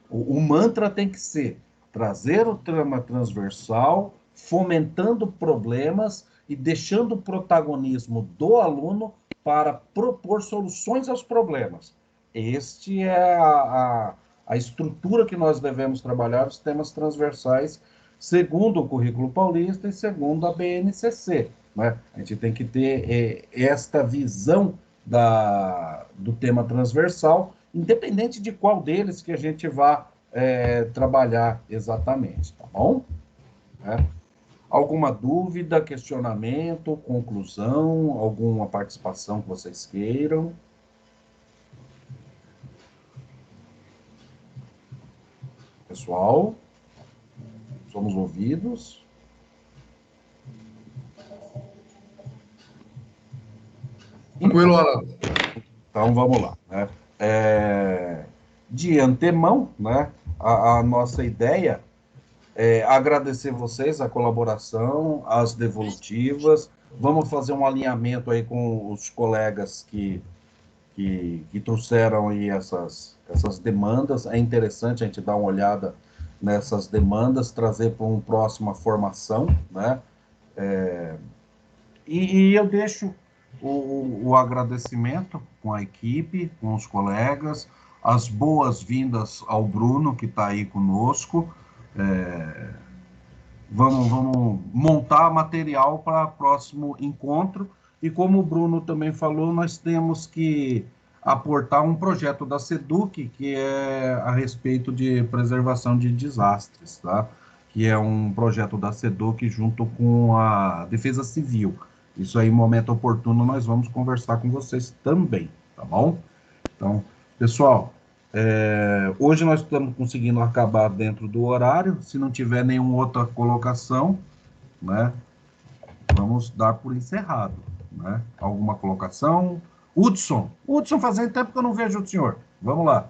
Speaker 2: o mantra tem que ser trazer o tema transversal, fomentando problemas e deixando o protagonismo do aluno para propor soluções aos problemas. Este é a estrutura que nós devemos trabalhar os temas transversais, segundo o Currículo Paulista e segundo a BNCC. Né? A gente tem que ter esta visão do tema transversal, independente de qual deles que a gente vá trabalhar exatamente, tá bom? Alguma dúvida, questionamento, conclusão, alguma participação que vocês queiram? Pessoal, somos ouvidos?
Speaker 14: Tranquilo, Alan.
Speaker 2: Então, vamos lá. Né? De antemão, né, a nossa ideia é agradecer vocês, a colaboração, as devolutivas. Vamos fazer um alinhamento aí com os colegas que trouxeram aí essas demandas. É interessante a gente dar uma olhada nessas demandas, trazer para uma próxima formação, né? E eu deixo o agradecimento com a equipe, com os colegas, as boas-vindas ao Bruno, que está aí conosco. Vamos montar material para o próximo encontro, e como o Bruno também falou, nós temos que aportar um projeto da SEDUC, que é a respeito de preservação de desastres, tá? Que é um projeto da SEDUC junto com a Defesa Civil. Isso aí, em momento oportuno, nós vamos conversar com vocês também, tá bom? Então, pessoal, hoje nós estamos conseguindo acabar dentro do horário. Se não tiver nenhuma outra colocação, né, vamos dar por encerrado, né? Alguma colocação? Hudson, fazendo tempo que eu não vejo o senhor. Vamos lá.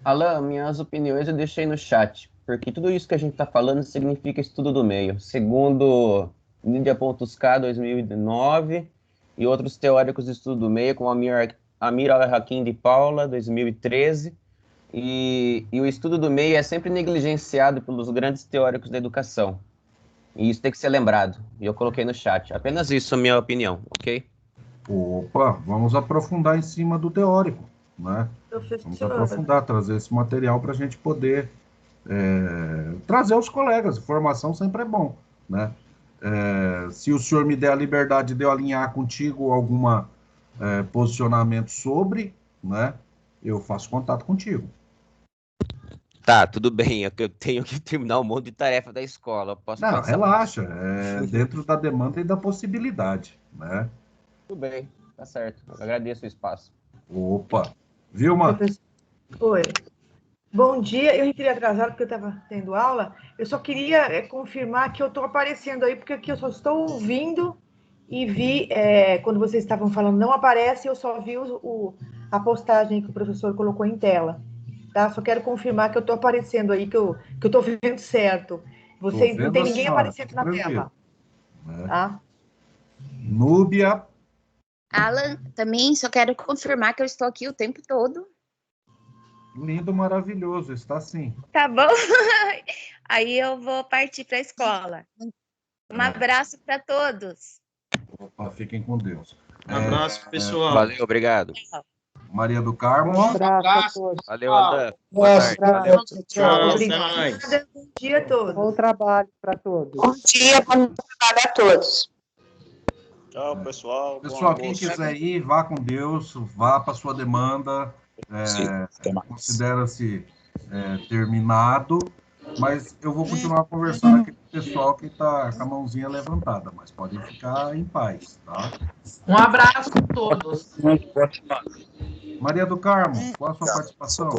Speaker 15: Alan, minhas opiniões eu deixei no chat, porque tudo isso que a gente está falando significa estudo do meio. Segundo Lídia Pontusca, 2009, e outros teóricos de estudo do meio, como Amir Al-Hakim de Paula, 2013, e o estudo do meio é sempre negligenciado pelos grandes teóricos da educação. E isso tem que ser lembrado. E eu coloquei no chat. Apenas isso, a minha opinião, ok?
Speaker 2: Opa, vamos aprofundar em cima do teórico, né? Vamos aprofundar, trazer esse material para a gente poder trazer aos colegas. Informação sempre é bom, né? Se o senhor me der a liberdade de eu alinhar contigo alguma posicionamento sobre, né? Eu faço contato contigo.
Speaker 15: Tá, tudo bem, é que eu tenho que terminar um monte de tarefa da escola.
Speaker 2: Não, relaxa, dentro da demanda e da possibilidade, né?
Speaker 15: Tudo bem, tá certo. Eu agradeço o espaço.
Speaker 2: Opa, Vilma?
Speaker 16: Oi. Bom dia, eu entrei atrasado porque eu estava tendo aula. Eu só queria confirmar que eu estou aparecendo aí, porque aqui eu só estou ouvindo e vi, quando vocês estavam falando, não aparece, eu só vi a postagem que o professor colocou em tela. Tá? Só quero confirmar que eu estou aparecendo aí, que eu estou vendo certo. Vocês não tem ninguém aparecendo na tela. Tá?
Speaker 2: Núbia.
Speaker 17: Alan, também só quero confirmar que eu estou aqui o tempo todo.
Speaker 2: Lindo, maravilhoso, está sim.
Speaker 17: Tá bom? Aí eu vou partir para a escola. Um abraço para todos.
Speaker 2: Opa, fiquem com Deus.
Speaker 5: Um abraço, pessoal.
Speaker 15: Valeu, obrigado.
Speaker 2: Maria do Carmo.
Speaker 16: Um abraço a todos.
Speaker 15: Valeu, André. Boa tarde. Valeu.
Speaker 5: Tchau.
Speaker 16: Obrigada. Bom dia a todos.
Speaker 8: Bom trabalho para todos.
Speaker 17: Bom dia, bom trabalho a todos.
Speaker 18: Tchau, pessoal.
Speaker 2: Pessoal, quem quiser ir, vá com Deus, vá para sua demanda. Considera-se terminado, mas eu vou continuar conversando aqui com o pessoal que está com a mãozinha levantada, mas podem ficar em paz, tá?
Speaker 7: Um abraço a todos.
Speaker 2: Maria do Carmo, qual a sua participação?